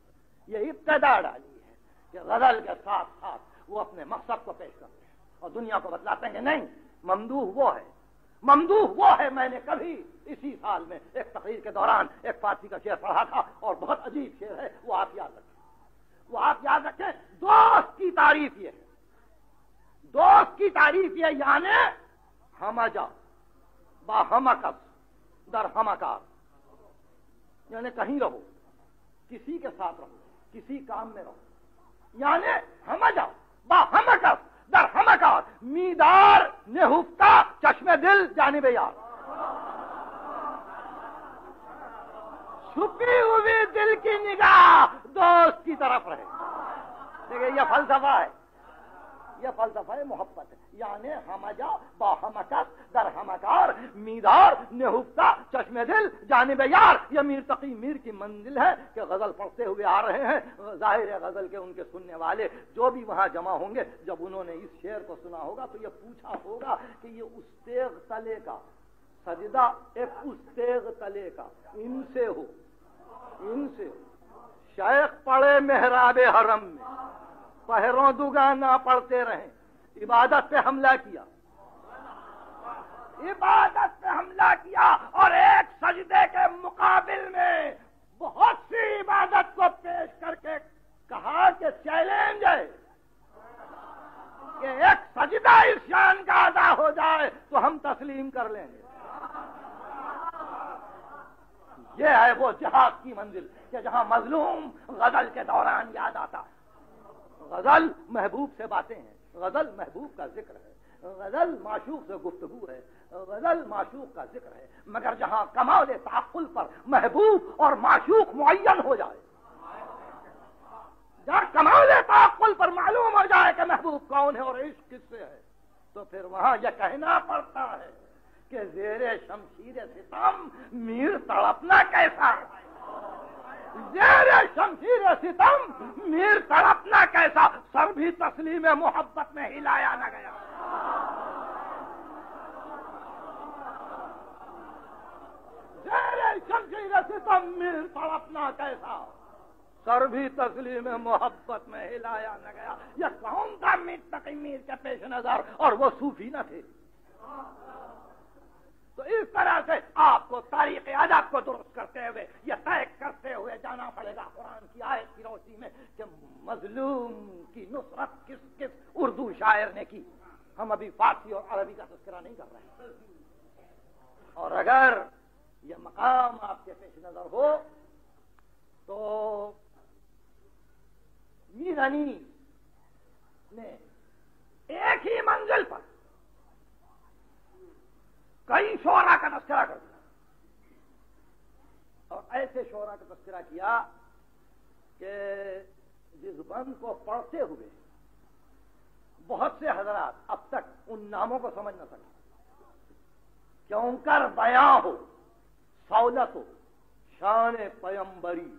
کہ غزل کے ساتھ ساتھ وہ اپنے مقصد کو پیش کرتے ہیں اور دنیا کو بتلاتے ہیں کہ نہیں، ممدوح وہ ہے۔ میں نے کبھی اسی سال میں ایک تقریر کے دوران ایک فارسی کا شعر پڑھا تھا اور بہت عجیب شعر ہے، وہ آپ یاد رکھیں۔ دوست کی تعریف یہ ہے، یعنی ہمجا با ہمکس در ہمکار، یعنی کہیں رہو، کسی کے ساتھ رہو، کسی کام میں رہو، یعنی ہمجا با ہمکس در ہمکار، میدار نہفتا چشم دل جانب یار، چھپی ہوئی دل کی نگاہ دوست کی طرف رہے۔ دیکھیں یہ فلسفہ ہے محبت ہے، یعنی ہمجا با ہمکس در ہمکار، میدار نہفتا چشم دل جانب یار۔ یہ میر تقی میر کی منزل ہے کہ غزل پڑھتے ہوئے آ رہے ہیں۔ ظاہر ہے غزل کے ان کے سننے والے جو بھی وہاں جمع ہوں گے، جب انہوں نے اس شعر کو سنا ہوگا تو یہ پوچھا ہوگا کہ یہ اس تیغ تلے کا سجدہ ایک اس تیغ تلے کا ان سے ہو شیخ پڑے محراب حرم میں پہروں دگانا پڑھتے رہیں، عبادت پہ حملہ کیا اور ایک سجدے کے مقابل میں بہت سی عبادت کو پیش کر کے کہا کہ چیلنج ہے کہ ایک سجدہ اس شان کا ادا ہو جائے تو ہم تسلیم کر لیں گے. یہ ہے وہ جہاد کی منزل کہ جہاں مظلوم غزل کے دوران یاد آتا ہے. غزل محبوب سے باتیں ہیں, غزل محبوب کا ذکر ہے, غزل معشوق سے گفتگو ہے, غزل معشوق کا ذکر ہے. مگر جہاں کمال تعقل پر محبوب اور معشوق معین ہو جائے, جہاں کمال تعقل پر معلوم ہو جائے کہ محبوب کون ہے اور عشق کس سے ہے, تو پھر وہاں یہ کہنا پڑتا ہے کہ زیر شمشیر ستم میر تڑپنا کیسا, زیر شمشیر ستم میر تڑپنا کیسا, سر بھی تسلیم محبت میں ہلایا نہ گیا. زیر شمشیر ستم میر تڑپنا کیسا, سر بھی تسلیم محبت میں ہلایا نہ گیا. یہ کون تھا میر تقی میر کے پیش نظر, اور وہ صوفی نہ تھے. تو اس طرح سے آپ کو تاریخ ادب کو درست کرتے ہوئے یہ طے کرتے ہوئے جانا پڑے گا قرآن کی آیت کی روشنی میں کہ مظلوم کی نصرت کس کس اردو شاعر نے کی. ہم ابھی فارسی اور عربی کا تذکرہ نہیں کر رہے ہیں. اور اگر یہ مقام آپ کے پیش نظر ہو تو میر انیس نے ایک ہی منزل پر کئی شعراء کا تذکرہ کر دیا, اور ایسے شعراء کا تذکرہ کیا کہ جس بند کو پڑھتے ہوئے بہت سے حضرات اب تک ان ناموں کو سمجھ نہ سکے. کیوں کر بیاں ہو سہولت ہو شان پیمبری,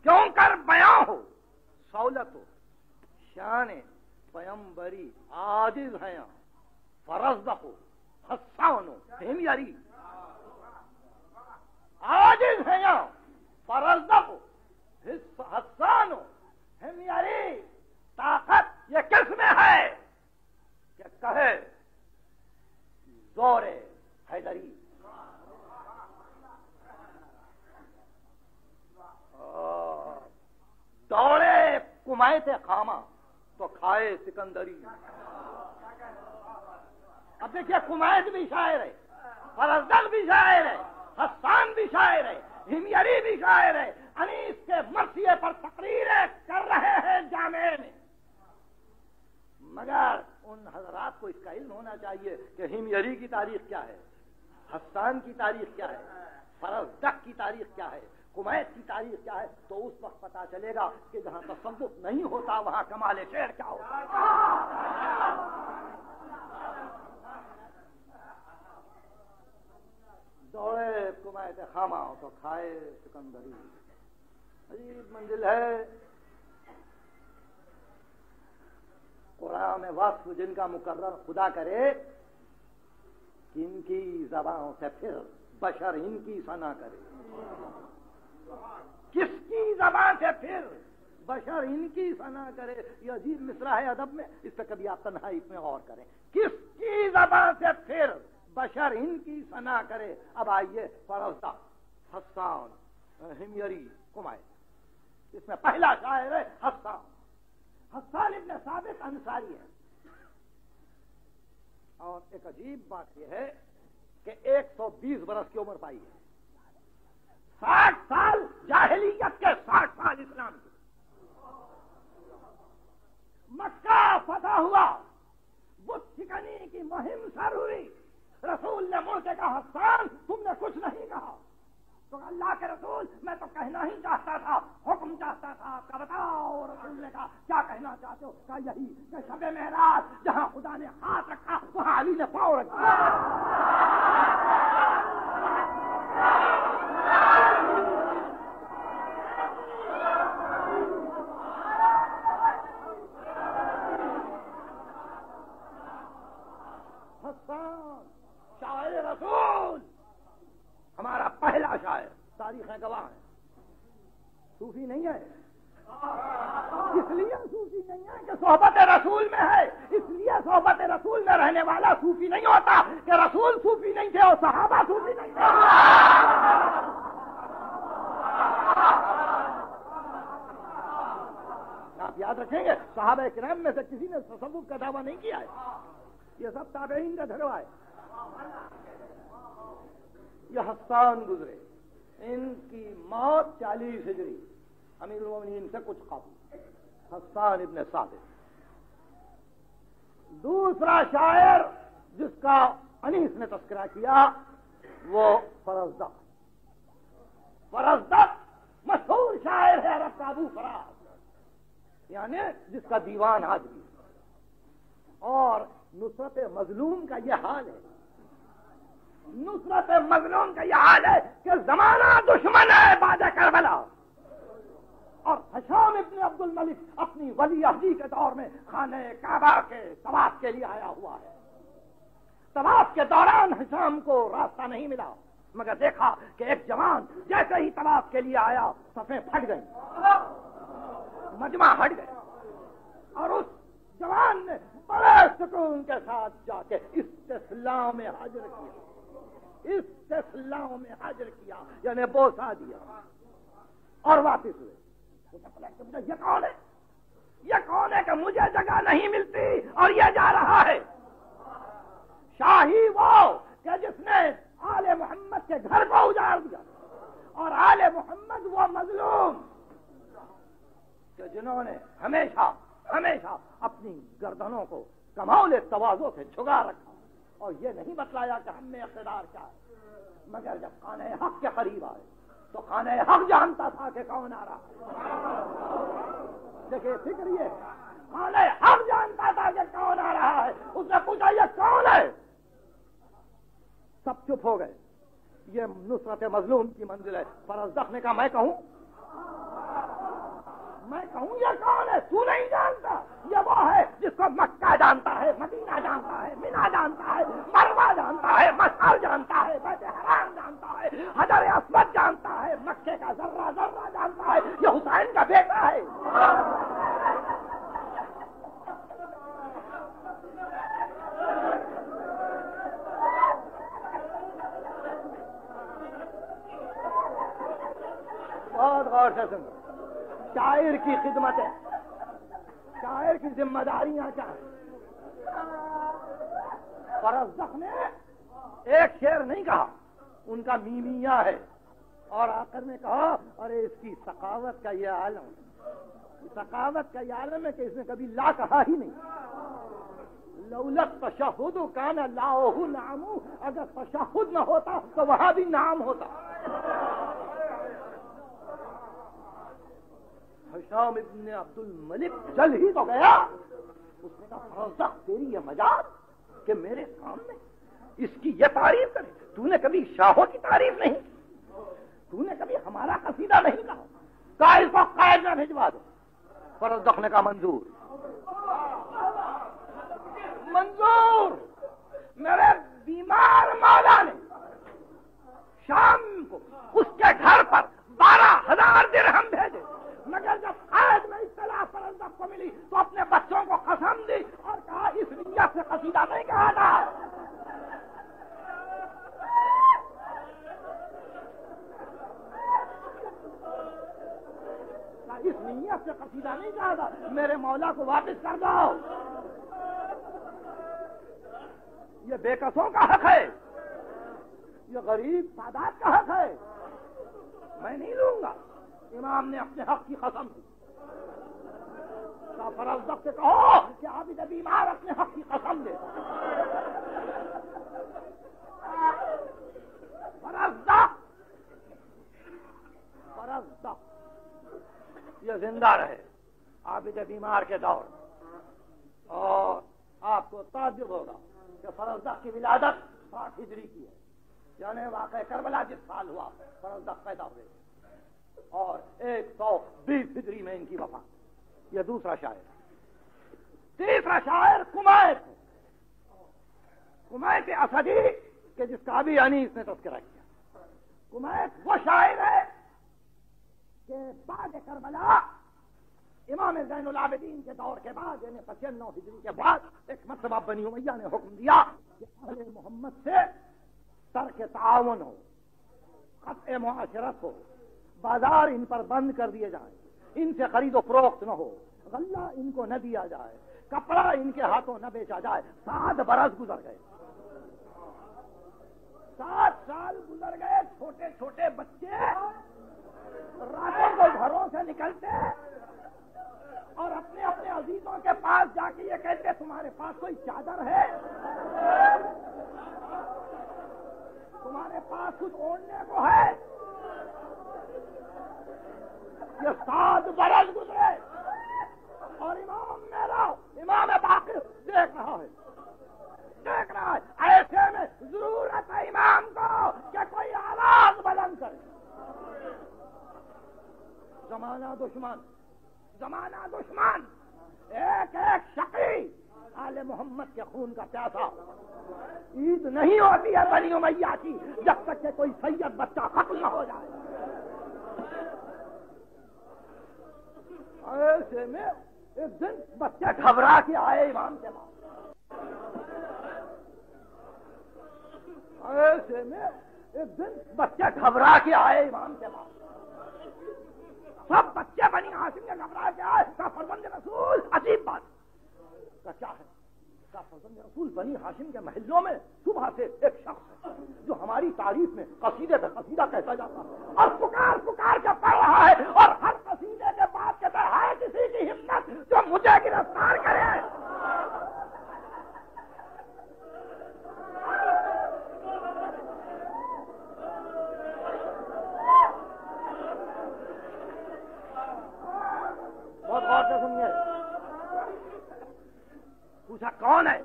کیوں کر بیاں ہو سہولت ہو شان پیمبری, عاجز ہیں فرزدہ ہو حسان ہمیاری, عاجز ہیں فرزدہ ہو حسان ہمیاری. طاقت یہ کس میں ہے کہ کہے زور حیدری, دوڑے کمائت خامہ تو کھائے سکندری. اب دیکھیے کمائت بھی شاعر ہے, فرزدق بھی شاعر ہے, حسان بھی شاعر ہے, ہمیری بھی شاعر ہے. انیس کے مرثیے پر تقریریں کر رہے ہیں جامع میں. مگر ان حضرات کو اس کا علم ہونا چاہیے کہ ہمیری کی تاریخ کیا ہے, حسان کی تاریخ کیا ہے, فرزدق کی تاریخ کیا ہے, کمائت کی تاریخ کیا ہے. تو اس وقت پتا چلے گا کہ جہاں تصوف نہیں ہوتا وہاں کمال شعر کیا ہوتا. دوڑے کمائت خامہ تو کھائے سکندری. عجیب منزل ہے. قرآن میں وصف جن کا مقرر خدا کرے کہ ان کی زبانوں سے پھر بشر ان کی ثنا کرے. کس کی زبان سے پھر بشر ان کی ثنا کرے. یہ عجیب مصرع ہے ادب میں, اس پہ کبھی آپ تنہائی میں غور کریں. کس کی زبان سے پھر بشر ان کی ثنا کرے. اب آئیے فرزدہ, حسان, ہمیری, کمائت. اس میں پہلا شاعر ہے حسان. حسان ابن ثابت انصاری ہے. اور ایک عجیب بات یہ ہے کہ 120 برس کی عمر پائی ہے. 60 سال جاہلیت کے, 60 سال اسلام کے. مکہ فتح ہوا, بت شکنی کی مہم شروع ہوئی. رسول نے مڑ کے کہا حسان تم نے کچھ نہیں کہا. تو اللہ کے رسول میں تو کہنا ہی چاہتا تھا, حکم چاہتا تھا آپ کا, بتاؤ. رسول نے کہا کیا کہنا چاہتے ہو؟ کہا یہی کہ شب معراج جہاں خدا نے ہاتھ رکھا وہاں علی نے پاؤں رکھا. حسان شاعر رسول, ہمارا پہلا شاعر. تاریخیں گواہ ہیں. صوفی نہیں ہے, اس لیے صوفی نہیں ہے کہ صحبت رسول میں ہے. اس لیے صحبت رسول میں رہنے والا صوفی نہیں ہوتا کہ رسول صوفی نہیں تھے اور صحابہ صوفی نہیں تھے. یاد رکھیں گے صحابہ کرام میں سے کسی نے تصوف کا دعویٰ نہیں کیا ہے، یہ سب تابعین کا جھگڑا ہے۔ یہ حسان گزرے، ان کی موت 40 ہجری، امیر المومنین سے کچھ قبل، حسان ابن ثابت۔ دوسرا شاعر جس کا انیس نے تذکرہ کیا وہ فرزدق۔ فرزدق مشہور شاعر ہے عرب کا ابو فراز، یعنی جس کا دیوان حاضری، اور نصرت مظلوم کا یہ حال ہے، نصرت مظلوم کا یہ حال ہے کہ زمانہ دشمن ہے بعد کربلا، اور ہشام ابن عبد الملک اپنی ولی عہدی کے دور میں خانہ کعبہ کے طواف کے لیے آیا ہوا ہے۔ طواف کے دوران ہشام کو راستہ نہیں ملا، مگر دیکھا کہ ایک جوان جیسے ہی طواف کے لیے آیا صفیں پھٹ گئیں، مجمع ہٹ گئے، اور اس جوان نے بڑے سکون کے ساتھ جا کے استسلام حاضر کیا، استسلام حاضر کیا یعنی بوسہ دیا اور واپس ہوئے۔ یہ کون ہے؟ یہ کون ہے کہ مجھے جگہ نہیں ملتی اور یہ جا رہا ہے؟ شاہی وہ کہ جس نے آل محمد کے گھر کو اجاڑ دیا، اور آل محمد وہ مظلوم کہ جنہوں نے ہمیشہ ہمیشہ اپنی گردنوں کو کمال تواضع سے جھکا رکھا، اور یہ نہیں بتلایا کہ ہم نے اقتدار کیا ہے، مگر جب خانہ حق کے قریب آئے تو خانہ حق جانتا تھا کہ کون آ رہا ہے۔ دیکھیے فکر یہ، خانہ حق جانتا تھا کہ کون آ رہا ہے، اس نے پوچھا یہ کون ہے؟ سب چپ ہو گئے۔ یہ نصرت مظلوم کی منزل ہے۔ فرزدق نے کہا میں کہوں یہ کون ہے؟ تو نہیں جانتا؟ یہ وہ ہے جس کو مکہ جانتا ہے، مدینہ جانتا ہے، مینا جانتا ہے، مروہ جانتا ہے، مشعر جانتا ہے، بیت حرام جانتا ہے، حجر اسود جانتا ہے، مکے کا ذرہ ذرہ جانتا ہے، یہ حسین کا بیٹا ہے۔ بہت غور سے سنو، شاعر کی خدمت ہے، شاعر کی ذمہ داریاں کیا ہیں۔ فرزدق نے ایک شعر نہیں کہا، ان کا میمیہ ہے، اور آخر میں کہا ارے اس کی ثقافت کا یہ عالم، ثقافت کا یہ عالم ہے کہ اس نے کبھی لا کہا ہی نہیں۔ لولت تشہد کان لاؤہ نعم، اگر تشہد نہ ہوتا تو وہاں بھی نام ہوتا۔ ہشام ابن عبد الملک چل ہی تو گیا، اس نے کہا فرزدق تیری یہ مجال کہ میرے سامنے اس کی یہ تعریف کرے، تو نے کبھی شاہوں کی تعریف نہیں کی، تو نے کبھی ہمارا قصیدہ نہیں کہا، قائد کو قائد میں بھجوا دو۔ فرزدق نے کہا منظور، منظور۔ میرے بیمار مولا نے شام کو اس کے گھر پر 12,000 درہم بھیجے، مگر جب قائد میں اطلاع فرزدق کو ملی تو اپنے بچوں کو قسم دی اور کہا اس نیت سے قصیدہ نہیں کہا تھا۔ اس نیت سے قصیدہ نہیں کہا تھا، میرے مولا کو واپس کر دو، یہ بے کسوں کا حق ہے، یہ غریب سادات کا حق ہے، میں نہیں لوں گا۔ امام نے اپنے حق کی قسم دی۔ فرزدق سے کہو کہ عابد بیمار اپنے حق کی قسم دے۔ فرزدق یہ زندہ رہے عابد بیمار کے دور، اور آپ کو تعجب ہوگا کہ فرزدق کی ولادت 60 ہجری کی ہے، یعنی واقع کربلا جس سال ہوا فرزدق پیدا ہوئے، اور 120 ہجری میں ان کی وفات۔ یہ دوسرا شاعر۔ تیسرا شاعر کمیت ہے، کمیت اسدی کہ جس کا بھی انیس نے تذکرہ کیا۔ کمیت وہ شاعر ہے کہ بعد کربلا امام زین العابدین کے دور کے بعد یعنی 95 ہجری کے بعد ایک مرتبہ بنی امیہ نے حکم دیا کہ اہل محمد سے ترک تعاون ہو، قطع معاشرت ہو، بازار ان پر بند کر دیے جائیں، ان سے خرید و فروخت نہ ہو، غلہ ان کو نہ دیا جائے، کپڑا ان کے ہاتھوں نہ بیچا جائے۔ 7 برس گزر گئے، 7 سال گزر گئے، چھوٹے چھوٹے بچے راتوں کو گھروں سے نکلتے اور اپنے اپنے عزیزوں کے پاس جا کے یہ کہتے تمہارے پاس کوئی چادر ہے، تمہارے پاس کچھ اوڑھنے کو ہے؟ یہ 7 برس گزرے اور امام باقر دیکھ رہا ہے، ایسے میں ضرورت ہے امام کو کہ کوئی آواز بلند کرے۔ زمانہ دشمن، ایک ایک شقی آل محمد کے خون کا پیاسا۔ عید نہیں ہوتی ہے بنی امیہ کی جب تک کہ کوئی سید بچہ ختم نہ ہو جائے۔ ایسے میں ایک دن بچے گھبرا کے آئے امام کے پاس، ایسے میں ایک دن بچے گھبرا کے آئے امام کے پاس، سب بچے بنی ہاشم کے گھبرا کے آئے۔ کہا فرزند رسول عجیب بات، کہا کیا ہے؟ کہا فرزند رسول بنی ہاشم کے محلوں میں صبح سے ایک شخص ہے جو ہماری تعریف میں قصیدے پہ قصیدہ کہتا جاتا ہے اور پکار پکار کے پڑھ رہا ہے، اور ہر قصیدے کے بعد کہتا ہے کسی کی ہمت جو مجھے گرفتار کرے۔ بہت غور سے سنیے، پوچھا کون ہے؟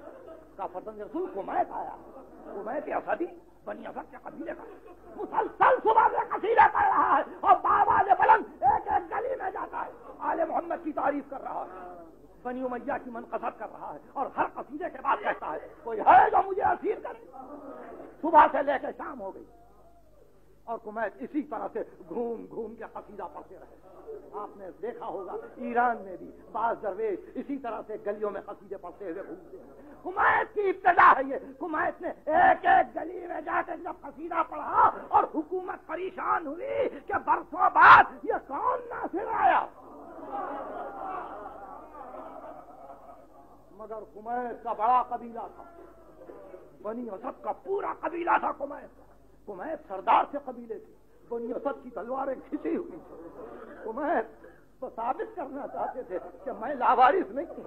کہا فرزند رسول کمیت آیا، کمیت اسدی بنی اسد کے قبیلے کا، مسلسل صبح سے قصیدے پڑھ رہا ہے اور بابا نے بلند ایک ایک گلی میں جاتا ہے، آل محمد کی تعریف کر رہا ہے، بنی امیہ کی منقصد کر رہا ہے، اور ہر قصیدے کے بعد کہتا ہے کوئی ہے جو مجھے اسیر کرے۔ صبح سے لے کے شام ہو گئی اور کمیت اسی طرح سے گھوم گھوم کے قصیدہ پڑھتے رہے۔ آپ نے دیکھا ہوگا ایران میں بھی بعض درویش اسی طرح سے گلیوں میں قصیدے پڑھتے ہوئے گھومتے ہیں۔ کمیت کی ابتدا ہے یہ، کمیت نے ایک ایک گلی میں جا کے جب قصیدہ پڑھا اور حکومت پریشان ہوئی کہ برسوں بعد یہ کون ناصر آیا، مگر کمیت کا بڑا قبیلہ تھا، بنی اسد کا پورا قبیلہ تھا کمیت سردار سے قبیلے تھے، بنی اسد کی تلواریں کھینچی ہوئی تھی، کمیت تو ثابت کرنا چاہتے تھے کہ میں لاوارث نہیں ہوں،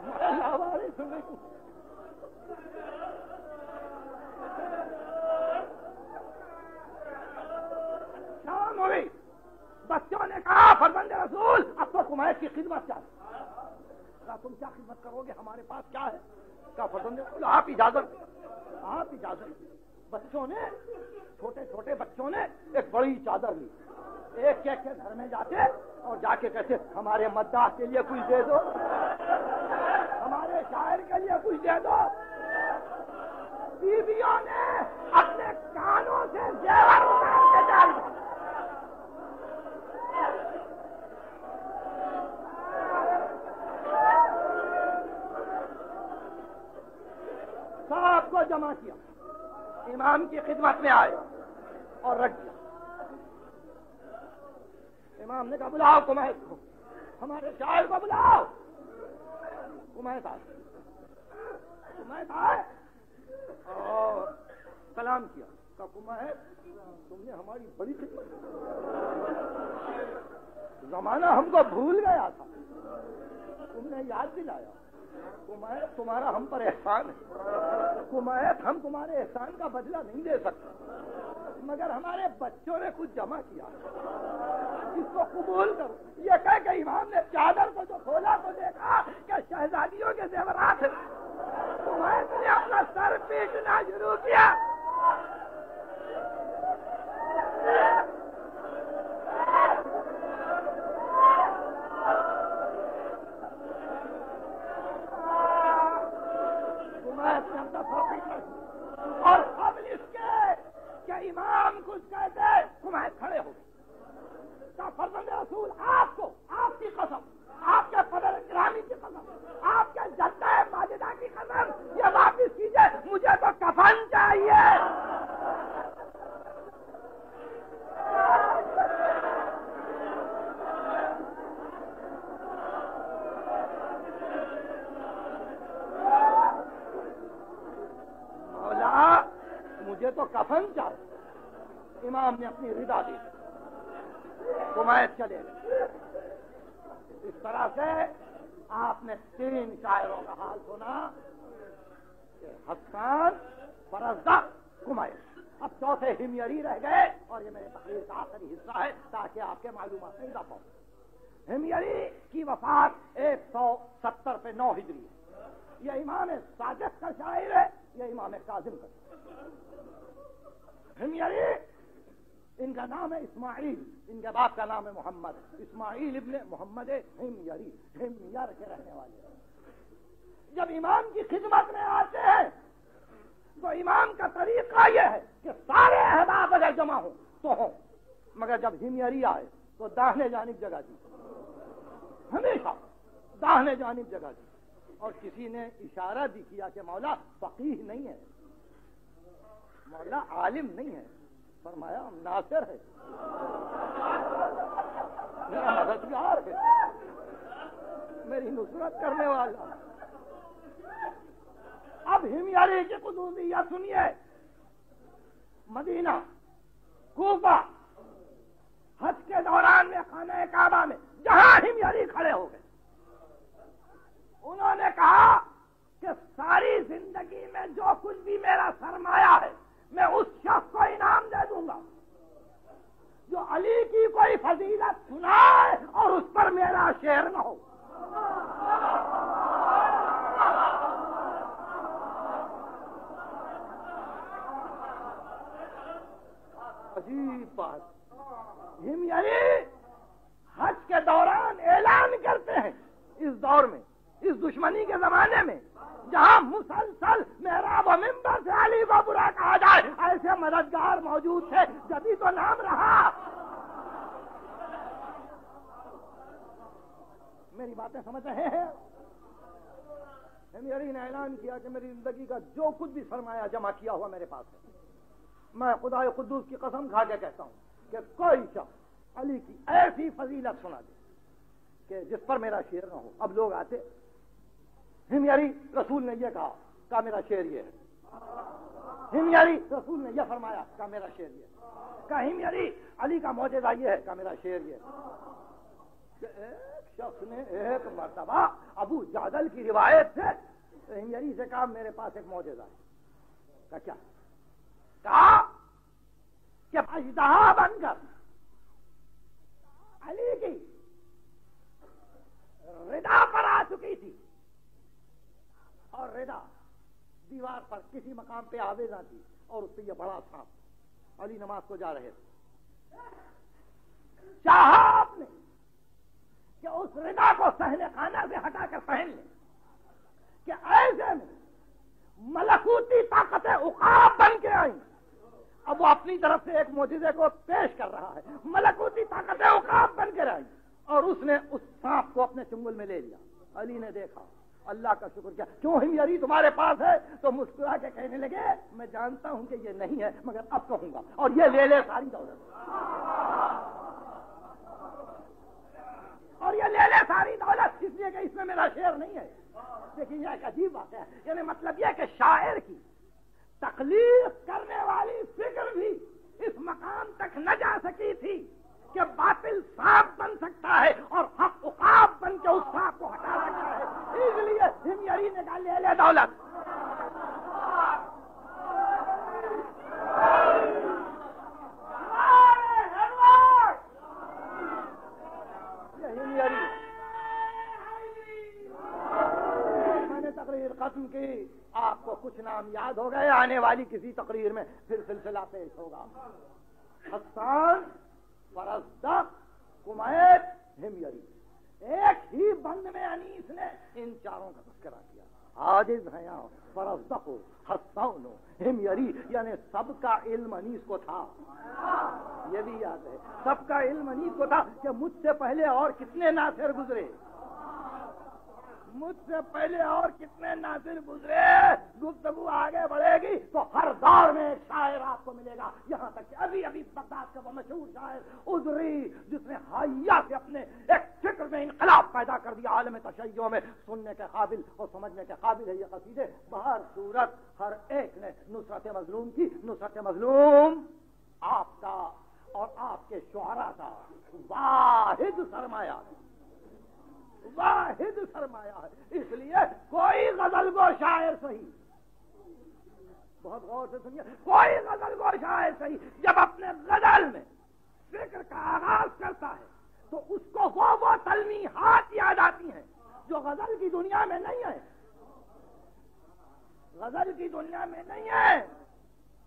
میں لاوارث نہیں ہوں۔ شام ہوئی، بچوں نے کہا فرزند رسول اب تو کمیت کی خدمت چاہیے۔ کہا تم کیا خدمت کرو گے، ہمارے پاس کیا ہے؟ کہا فرزند رسول آپ اجازت۔ بچوں نے، چھوٹے چھوٹے بچوں نے ایک بڑی چادر لی، ایک ایک کے گھر میں جاتے اور جا کے کہتے ہمارے مداح کے لیے کچھ دے دو، ہمارے شاعر کے لیے کچھ دے دو۔ بیویوں نے اپنے کانوں سے زیور اتار کے ڈال دیا۔ سب کو جمع کیا، امام کی خدمت میں آئے اور رکھ دیا۔ امام نے کہا بلاؤ کمیت کو، ہمارے شاعر کو بلاؤ۔ کمیت آئے اور سلام کیا، کہا کمیت تم نے ہماری بڑی خدمت، زمانہ ہم کو بھول گیا تھا، تم نے یاد دلایا۔ کمیت تمہارا ہم پر احسان ہے، کمیت ہم تمہارے احسان کا بدلہ نہیں دے سکتے، مگر ہمارے بچوں نے کچھ جمع کیا، اس کو قبول کرو۔ یہ کہہ کہ امام نے چادر کو جو کھولا تو دیکھا کہ شہزادیوں کے زیورات ہیں۔ کمیت نے اپنا سر پیٹنا شروع کیا۔ اور قبل اس کے کہ امام کچھ کہتے کمیت کھڑے ہو گئے، کہا فرزند رسول آپ کو، آپ کی قسم، آپ کے فضل گرامی کی قسم، آپ کے جدہ ماجدہ کی قسم، یہ واپس کیجئے، مجھے تو کفن چاہیے۔ کفن چاہے. امام نے اپنی رضا دی, کمائت چلے گئے. اس طرح سے آپ نے 3 شاعروں کا حال سنا کہ حسان, فرزدق, کمائت. اب چوتھے ہمیری رہ گئے, اور یہ میرے تقریر کا آخری حصہ ہے تاکہ آپ کے معلومات میں اضافہ ہو. ہمیری کی وفات 170 پہ 9 ہجری ہے. یہ امام صادق کا شاعر ہے, یہ امام کاظم کا. ہمیری ان کا نام ہے اسماعیل, ان کے باپ کا نام ہے محمد. اسماعیل ابن محمد ہمیری, ہمیر کے رہنے والے. جب امام کی خدمت میں آتے ہیں تو امام کا طریقہ یہ ہے کہ سارے احباب اگر جمع ہوں تو ہوں, مگر جب ہمیری آئے تو داہنے جانب جگہ دی, ہمیشہ داہنے جانب جگہ دی. اور کسی نے اشارہ بھی کیا کہ مولا فقیہ نہیں ہے, مولا عالم نہیں ہے, فرمایا ناصر ہے, میرا مددگار ہے, میری نصرت کرنے والا. اب ہمیری کی خصوصیت سنیے. مدینہ, کوفہ, حج کے دوران میں خانہ کعبہ میں جہاں ہمیری کھڑے ہو گئے, انہوں نے کہا کہ ساری زندگی میں جو کچھ بھی میرا سرمایہ ہے میں اس شخص کو انعام دے دوں گا جو علی کی کوئی فضیلت سنائے اور اس پر میرا شعر نہ ہو. عجیب بات. ہمیری حج کے دوران اعلان کرتے ہیں اس دور میں, اس دشمنی کے زمانے میں جہاں مسلسل محراب و منبر سے علی کو برا کہا جائے, ایسے مددگار موجود تھے جبھی تو نام رہا. میری باتیں سمجھ رہے ہیں؟ ہمیری نے اعلان کیا کہ میری زندگی کا جو کچھ بھی سرمایہ جمع کیا ہوا میرے پاس ہے, میں خدائے قدوس کی قسم کھا کے کہتا ہوں کہ کوئی شخص علی کی ایسی فضیلت سنا دے کہ جس پر میرا شعر نہ ہو. اب لوگ آتے, ہمیری رسول نے یہ کہا میرا شعر یہ ہے, ہمیری رسول نے یہ فرمایا کہا میرا شعر یہ ہے, کہا ہمیری علی کا معجزہ یہ ہے کہا میرا شعر یہ ہے. ایک شخص نے ایک مرتبہ ابو جادل کی روایت سے ہمیری سے کہا میرے پاس ایک معجزہ ہے. کہا کیا؟ کہا کہ اژدہا بن کر علی کی ردا پر آ چکی تھی, اور ردا دیوار پر کسی مقام پہ آویزاں تھی, اور اس پہ یہ بڑا سانپ. علی نماز کو جا رہے تھے, چاہا آپ نے کہ اس ردا کو صحن خانہ سے ہٹا کر پہن لیں, کہ ایسے میں ملکوتی طاقتیں عقاب بن کے آئیں. اب وہ اپنی طرف سے ایک معجزے کو پیش کر رہا ہے, ملکوتی طاقتیں عقاب بن کے آئیں, اور اس نے اس سانپ کو اپنے چنگل میں لے لیا. علی نے دیکھا, اللہ کا شکر کیا, کیوں ہمیری تمہارے پاس ہے؟ تو مسکرا کے کہنے لگے میں جانتا ہوں کہ یہ نہیں ہے, مگر اب کہوں گا, اور یہ لے لے ساری دولت, اور یہ لے لے ساری دولت, اس لیے کہ اس میں میرا شعر نہیں ہے. لیکن یہ ایک عجیب بات ہے, یعنی مطلب یہ کہ شاعر کی تخلیق کرنے والی فکر بھی اس مقام تک نہ جا سکی تھی کہ باطل سانپ بن سکتا ہے اور حق عقاب بن کے اس سانپ کو ہٹا سکتا ہے. اس لیے ہمیری نے کہا لے لے دولت. میں نے تقریر ختم کی, آپ کو کچھ نام یاد ہو گئے, آنے والی کسی تقریر میں پھر سلسلہ پیش ہوگا. حسان, فرزدق, کمائت, ہمیری, ایک ہی بند میں انیس نے ان چاروں کا تذکرہ کیا. عاجز ہیں یہاں فرزدق ہو, حسان ہو, ہمیری, یعنی سب کا علم انیس کو تھا. یہ بھی یاد ہے, سب کا علم انیس کو تھا کہ مجھ سے پہلے اور کتنے ناصر گزرے. مجھ سے پہلے اور کتنے ناظر گزرے. گفتگو آگے بڑھے گی تو ہر دور میں ایک شاعر آپ کو ملے گا. یہاں تک کہ ابھی بغداد کا وہ مشہور شاعر عذری, جس نے حیہ سے اپنے ایک فکر میں انقلاب پیدا کر دیا عالم تشیع میں, سننے کے قابل اور سمجھنے کے قابل ہے یہ قصیدے. بہر صورت ہر ایک نے نصرت مظلوم کی. نصرت مظلوم آپ کا اور آپ کے شعراء کا واحد سرمایہ ہے, واحد سرمایہ ہے. اس لیے کوئی غزل گو شاعر صحیح, بہت غور سے سنیے, کوئی غزل گو شاعر صحیح جب اپنے غزل میں فکر کا آغاز کرتا ہے تو اس کو وہ تلمیحات یاد آتی ہیں جو غزل کی دنیا میں نہیں ہے. غزل کی دنیا میں نہیں ہے.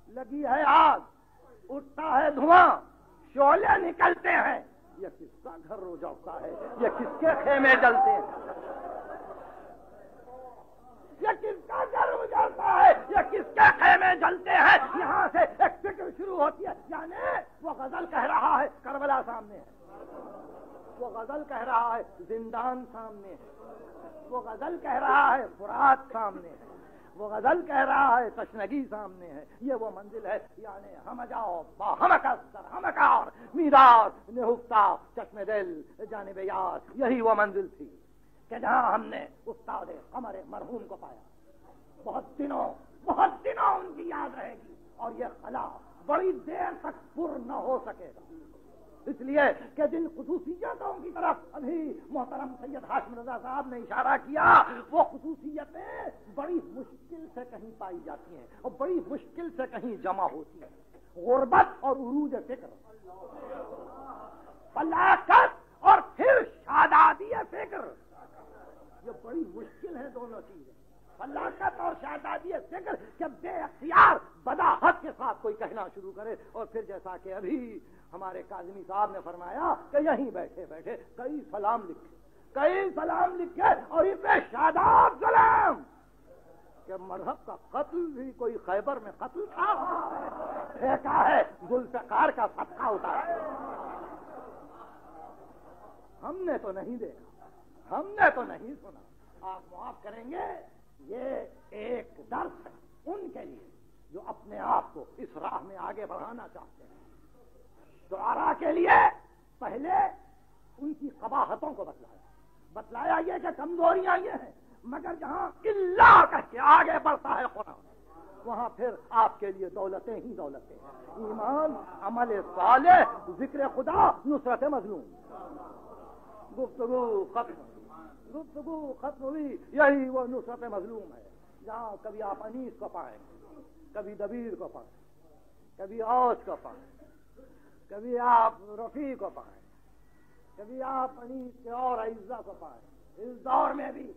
لگی ہے آگ, اٹھتا ہے دھواں, شعلے نکلتے ہیں, یہ کس کا گھر رو جاتا ہے, یہ کس کے خیمے جلتے ہیں, یہ کس کا گھر اجڑتا ہے, یہ کس کے خیمے جلتے ہیں. یہاں سے ایک فکر شروع ہوتی ہے. یعنی وہ غزل کہہ رہا ہے کربلا سامنے ہے, وہ غزل کہہ رہا ہے زندان سامنے ہے, وہ غزل کہہ رہا ہے فرات سامنے ہے, وہ غزل کہہ رہا ہے تشنگی سامنے ہے. یہ وہ منزل ہے. یعنی ہم جاؤ با ہم کسر ہم کار میدار نہفتا چشم دل جانب یار, یہی وہ منزل تھی کہ جہاں ہم نے استاد قمر مرحوم کو پایا. بہت دنوں ان کی یاد رہے گی اور یہ خلا بڑی دیر تک پر نہ ہو سکے گا. اس لیے کہ جن خصوصیتوں کی طرف ابھی محترم سید ہاشم رضا صاحب نے اشارہ کیا, وہ خصوصیتیں بڑی مشکل سے کہیں پائی جاتی ہیں اور بڑی مشکل سے کہیں جمع ہوتی ہیں. غربت اور عروج فکر, فلاکت اور پھر شادابی فکر, یہ بڑی مشکل ہے دونوں چیزیں. فلاکت اور شادابی فکر کہ بے اختیار بداحت کے ساتھ کوئی کہنا شروع کرے, اور پھر جیسا کہ ابھی ہمارے کاظمی صاحب نے فرمایا کہ یہیں بیٹھے بیٹھے کئی سلام لکھے اور ان میں شاداب سلام کہ مذہب کا قتل بھی کوئی خیبر میں قتل تھا, پھینکا ہے ذوالفقار کا صدقہ اتارا. ہم نے تو نہیں دیکھا, ہم نے تو نہیں سنا. آپ معاف کریں گے, یہ ایک درس ہے ان کے لیے جو اپنے آپ کو اس راہ میں آگے بڑھانا چاہتے ہیں. شعراء کے لیے پہلے ان کی قباحتوں کو بتلایا یہ کہ کمزوریاں یہ ہیں, مگر جہاں اللہ کہہ کے آگے بڑھتا ہے قرآن, وہاں پھر آپ کے لیے دولتیں ہی دولتیں, ایمان, عمل صالح, ذکر خدا, نصرت مظلوم. گفتگو ختم ہوئی, یہی وہ نصرت مظلوم ہے جہاں کبھی آپ انیس کو پائیں, کبھی دبیر کو پائیں, کبھی اوس کو پائیں, کبھی آپ رفیع کو پائیں, کبھی آپ انیس کے اور اعزا کو پائیں. اس دور میں بھی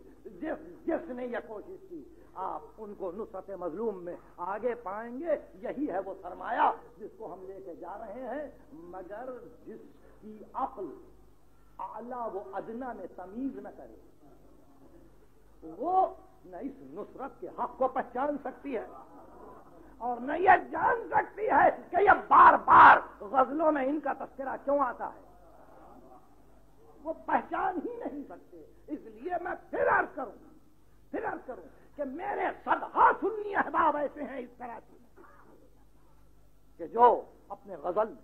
جس نے یہ کوشش کی آپ ان کو نصرت مظلوم میں آگے پائیں گے. یہی ہے وہ سرمایہ جس کو ہم لے کے جا رہے ہیں. مگر جس کی عقل اعلیٰ و ادنا میں تمیز نہ کرے, وہ نہ اس نصرت کے حق کو پہچان سکتی ہے اور نہ یہ جان سکتی ہے کہ یہ بار بار غزلوں میں ان کا تذکرہ کیوں آتا ہے. وہ پہچان ہی نہیں سکتے. اس لیے میں پھر عرض کروں کہ میرے صدہا سنی احباب ایسے ہیں اس طرح کے کہ جو اپنے غزل میں,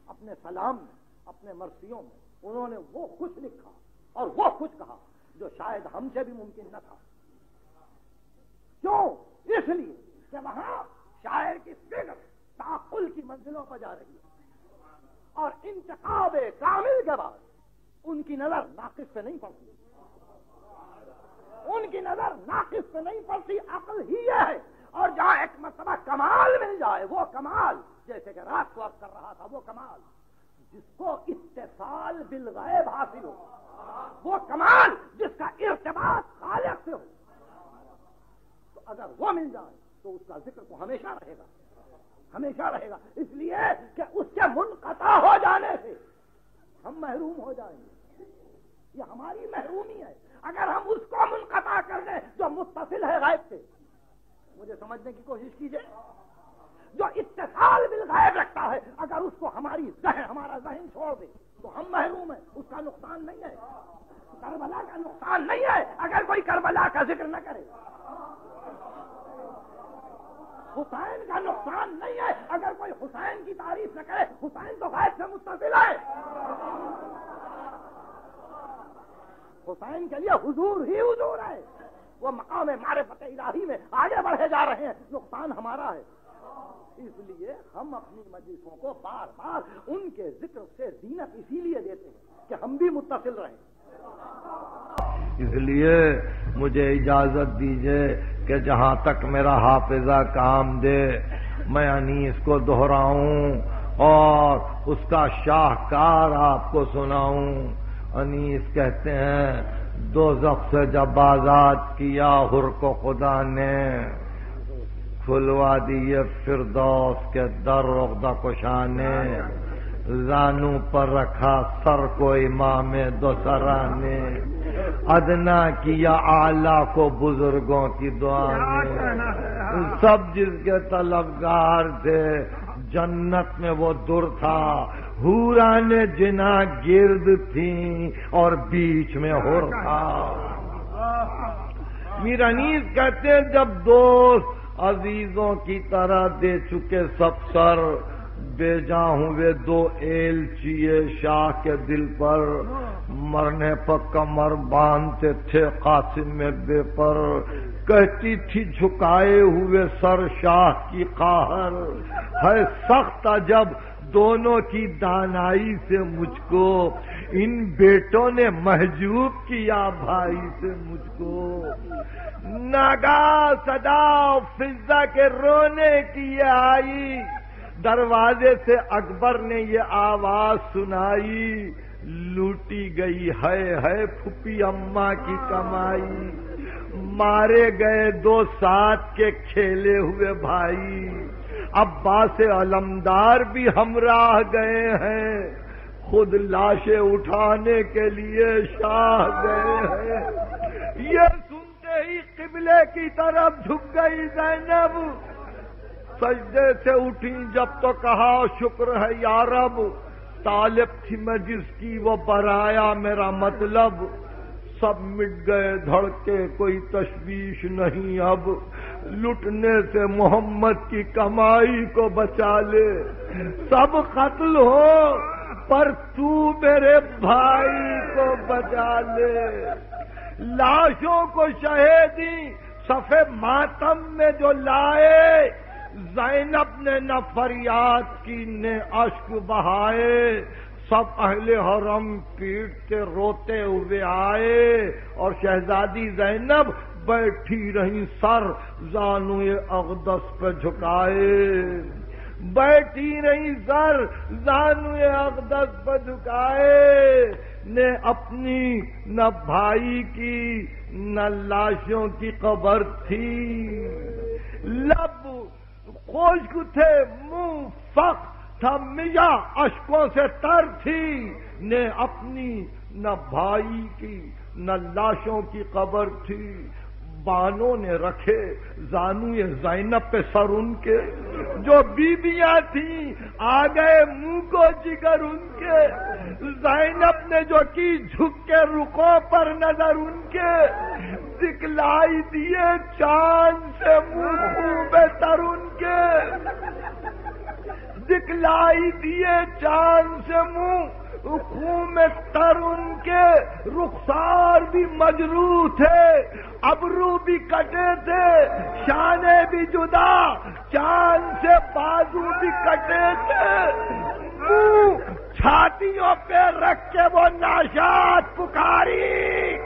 اپنے سلام میں, اپنے مرثیوں میں انہوں نے وہ کچھ لکھا اور وہ کچھ کہا جو شاید ہم سے بھی ممکن نہ تھا. کیوں؟ اس لیے کہ وہاں شاعر کی فکر تعقل کی منزلوں پر جا رہی ہے اور انتخاب کامل کے بعد ان کی نظر ناقص پہ نہیں پڑتی, ان کی نظر ناقص پہ نہیں پڑتی. عقل ہی ہے. اور جہاں ایک مرتبہ کمال مل جائے, وہ کمال جیسے کہ رات کو عرض کر رہا تھا, وہ کمال جس کو اتصال بالغیب حاصل ہو, وہ کمال جس کا ارتباط خالق سے ہو, تو اگر وہ مل جائے تو اس کا ذکر تو ہمیشہ رہے گا, ہمیشہ رہے گا. اس لیے کہ اس کے منقطع ہو جانے سے ہم محروم ہو جائیں گے. یہ ہماری محرومی ہے. اگر ہم اس کو منقطع کر دیں جو متصل ہے غیب سے, مجھے سمجھنے کی کوشش کیجئے, جو اتصال بالغیب رکھتا ہے، اگر اس کو ہمارا ذہن چھوڑ دے تو ہم محروم ہیں. اس کا نقصان نہیں ہے، کربلا کا نقصان نہیں ہے اگر کوئی کربلا کا ذکر نہ کرے. حسین کا نقصان نہیں ہے اگر کوئی حسین کی تعریف نہ کرے. حسین تو غیب سے متصل ہے. حسین کے لیے حضور ہی حضور ہے. وہ مقام معرفت الہی میں آگے بڑھے جا رہے ہیں. نقصان ہمارا ہے. اس لیے ہم اپنی مجلسوں کو بار بار ان کے ذکر سے زینت اسی لیے دیتے ہیں کہ ہم بھی متصل رہیں. اس لیے مجھے اجازت دیجیے کہ جہاں تک میرا حافظہ کام دے میں انیس کو دہراؤں اور اس کا شاہکار آپ کو سناؤں. انیس کہتے ہیں دوزخ سے جب آزاد کیا حر کو خدا نے، کھلوا دیے فردوس کے در عقدہ کشا نے، زانو پر رکھا سر کو امام دوسرا نے، ادنا کیا اعلیٰ کو بزرگوں کی دعا نے. سب جس کے طلبگار تھے جنت میں وہ در تھا، حوران جنا گرد تھیں اور بیچ میں حر تھا. میر انیس کہتے ہیں جب دوست عزیزوں کی طرح دے چکے سب سر، بے جاں ہوئے دو ایلچیے شاہ کے دل پر، مرنے پر کمر باندھتے تھے قاسم میں بے پر، کہتی تھی جھکائے ہوئے سر شاہ کی قہر، ہے سخت جب دونوں کی دانائی سے مجھ کو، ان بیٹوں نے محجوب کیا بھائی سے مجھ کو. ناگاہ صدا فضہ کے رونے کی آئی، دروازے سے اکبر نے یہ آواز سنائی، لوٹی گئی ہے پھپھی اماں کی کمائی، مارے گئے دو ساتھ کے کھیلے ہوئے بھائی، عباس علمدار بھی ہمراہ گئے ہیں، خود لاشیں اٹھانے کے لیے شاہ گئے ہیں. یہ سنتے ہی قبلے کی طرف جھک گئی زینب، سجدے سے اٹھی جب تو کہا شکر ہے یا رب، طالب تھی میں جس کی وہ برایا میرا مطلب، سب مٹ گئے دھڑکے کوئی تشویش نہیں اب، لٹنے سے محمد کی کمائی کو بچا لے، سب قتل ہو پر تو میرے بھائی کو بچا لے. لاشوں کو شہیدی صفے ماتم میں جو لائے، زینب نے نہ فریاد کی نہ اشک بہائے، سب اہل حرم پیٹتے روتے ہوئے آئے، اور شہزادی زینب بیٹھی رہی سر زانوئے اقدس پہ جھکائے، بیٹھی رہی سر زانوئے اقدس پہ جھکائے، نے اپنی نہ بھائی کی نہ لاشوں کی قبر تھی، لب خشک تھے منہ فخ تھا میاں اشکوں سے تر تھی، نے اپنی نہ بھائی کی نہ لاشوں کی قبر تھی. بانوں نے رکھے زانوئے زینب پہ سر ان کے، جو بیویاں تھیں آ گئے منہ کو جگر ان کے، زینب نے جو کی جھک کے رکوں پر نظر ان کے، دکھلائی دیے چاند سے منہ خوب تر ان کے، دکھلائی دیے چاند سے منہ خون میں تر ان کے، رخسار بھی مجروح تھے، ابرو بھی کٹے تھے، شانے بھی جدا، چاند سے بازو بھی کٹے تھے، منہ چھاتیوں پہ رکھ کے وہ ناشاد پکاری،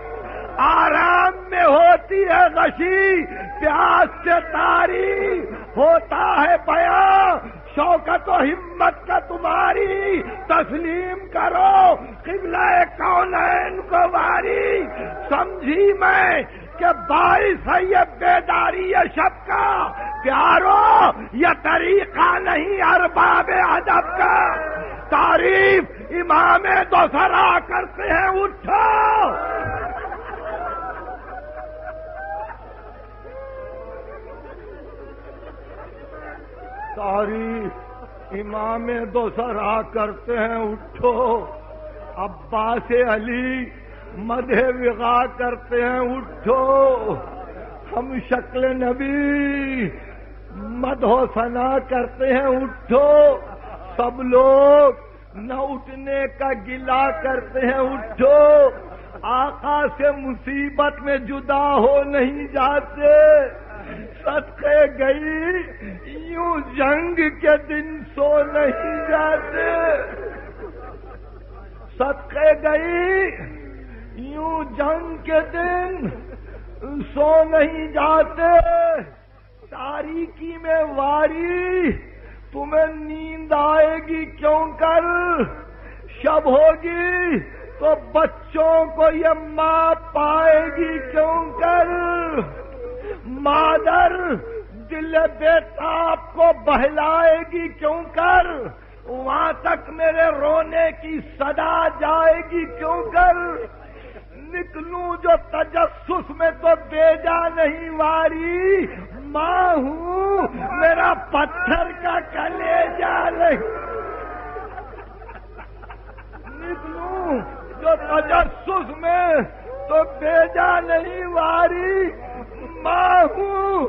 آرام میں ہوتی ہے غشی پیاس سے تاری، ہوتا ہے بیان شوکت و ہمت کا تمہاری، تسلیم کرو قبلہ کونین کو واری. سمجھی میں کہ باعث ہے یہ بیداری شب کا، پیارو یہ طریقہ نہیں ارباب ادب کا، تعریف امام دوسرا کرتے ہیں اٹھو. تاریخ امام دو سرا کرتے ہیں اٹھو، عباس علی مدح وغا کرتے ہیں اٹھو، ہم شکل نبی مدح و ثنا کرتے ہیں اٹھو، سب لوگ نہ اٹھنے کا گلہ کرتے ہیں اٹھو، آقا سے مصیبت میں جدا ہو نہیں جاتے، صدقے گئی یوں جنگ کے دن سو نہیں جاتے، صدقے گئی یوں جنگ کے دن سو نہیں جاتے، تاریکی میں واری تمہیں نیند آئے گی کیوں کر، شب ہوگی تو بچوں کو یہ ماں پائے گی کیوں کر، مادر دل بیتاب کو بہلائے گی کیوں کر، وہاں تک میرے رونے کی صدا جائے گی کیوں کر، نکلوں جو تجسس میں تو بیجا نہیں واری، ماں ہوں میرا پتھر کا کلیجا نہیں، نکلوں جو تجسس میں تو بیجا نہیں واری، ماں ہوں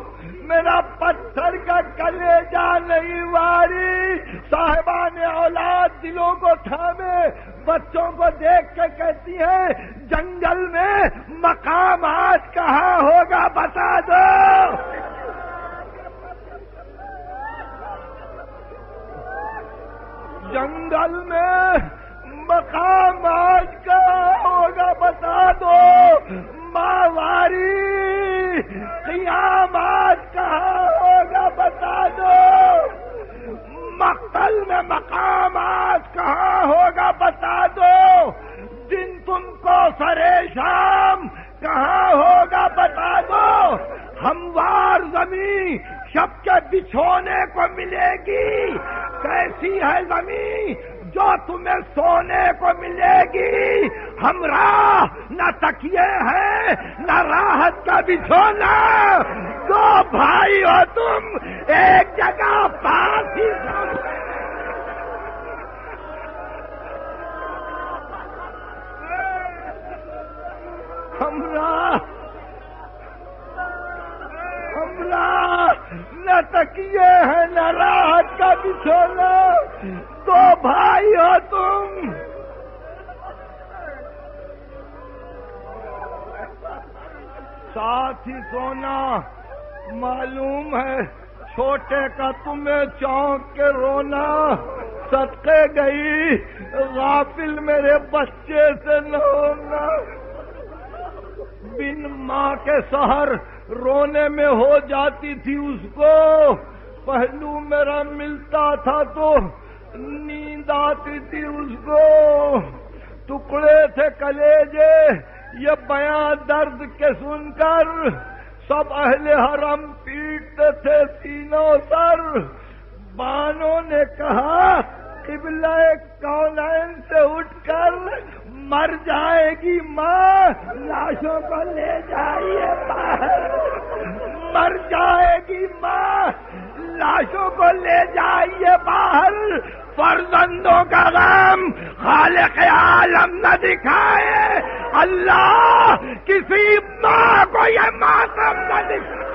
میرا پتھر کا کلیجا نہیں واری، صاحبان اولاد دلوں کو تھامے بچوں کو دیکھ کے کہتی ہیں جنگل میں مقام آج کہاں ہوگا بتا دو، جنگل میں مقام آج کہاں ہوگا بتا دو، ماواری قیام آج کہاں ہوگا بتا دو، مقتل میں مقام آج کہاں ہوگا بتا دو، دن تم کو سرے شام کہاں ہوگا بتا دو، ہموار زمین شب کے بچھونے کو ملے گی، کیسی ہے زمین جو تمہیں سونے کو ملے گی، ہمراہ نہ تکیے ہیں نہ راحت کا بچھونا، دو بھائی ہو تم ایک جگہ پاس ہی ہمراہ نہ تکیے ہیں نہ راحت کا بچھونا، دو بھائی ہو تم، ساتھ ہی سونا، معلوم ہے چھوٹے کا تمہیں چونک کے رونا، صدقے گئی غافل میرے بچے سے نہ ہونا، بن ماں کے سحر رونے میں ہو جاتی تھی اس کو، پہلو میرا ملتا تھا تو نیند آتی تھی اس کو، ٹکڑے تھے کلیجے یہ بیان درد کے سن کر، سب اہل حرم پیٹتے تھے سینوں سر، بانوں نے کہا قبلہ کونین سے اٹھ کر مر جائے گی ماں، لاشوں کو لے جائیے باہر، مر جائے گی ماں، لاشوں کو لے جائیے باہر، فرزندوں کا غم خالق عالم نہ دکھائے، اللہ کسی ماں کو یہ ماتم نہ دکھائے۔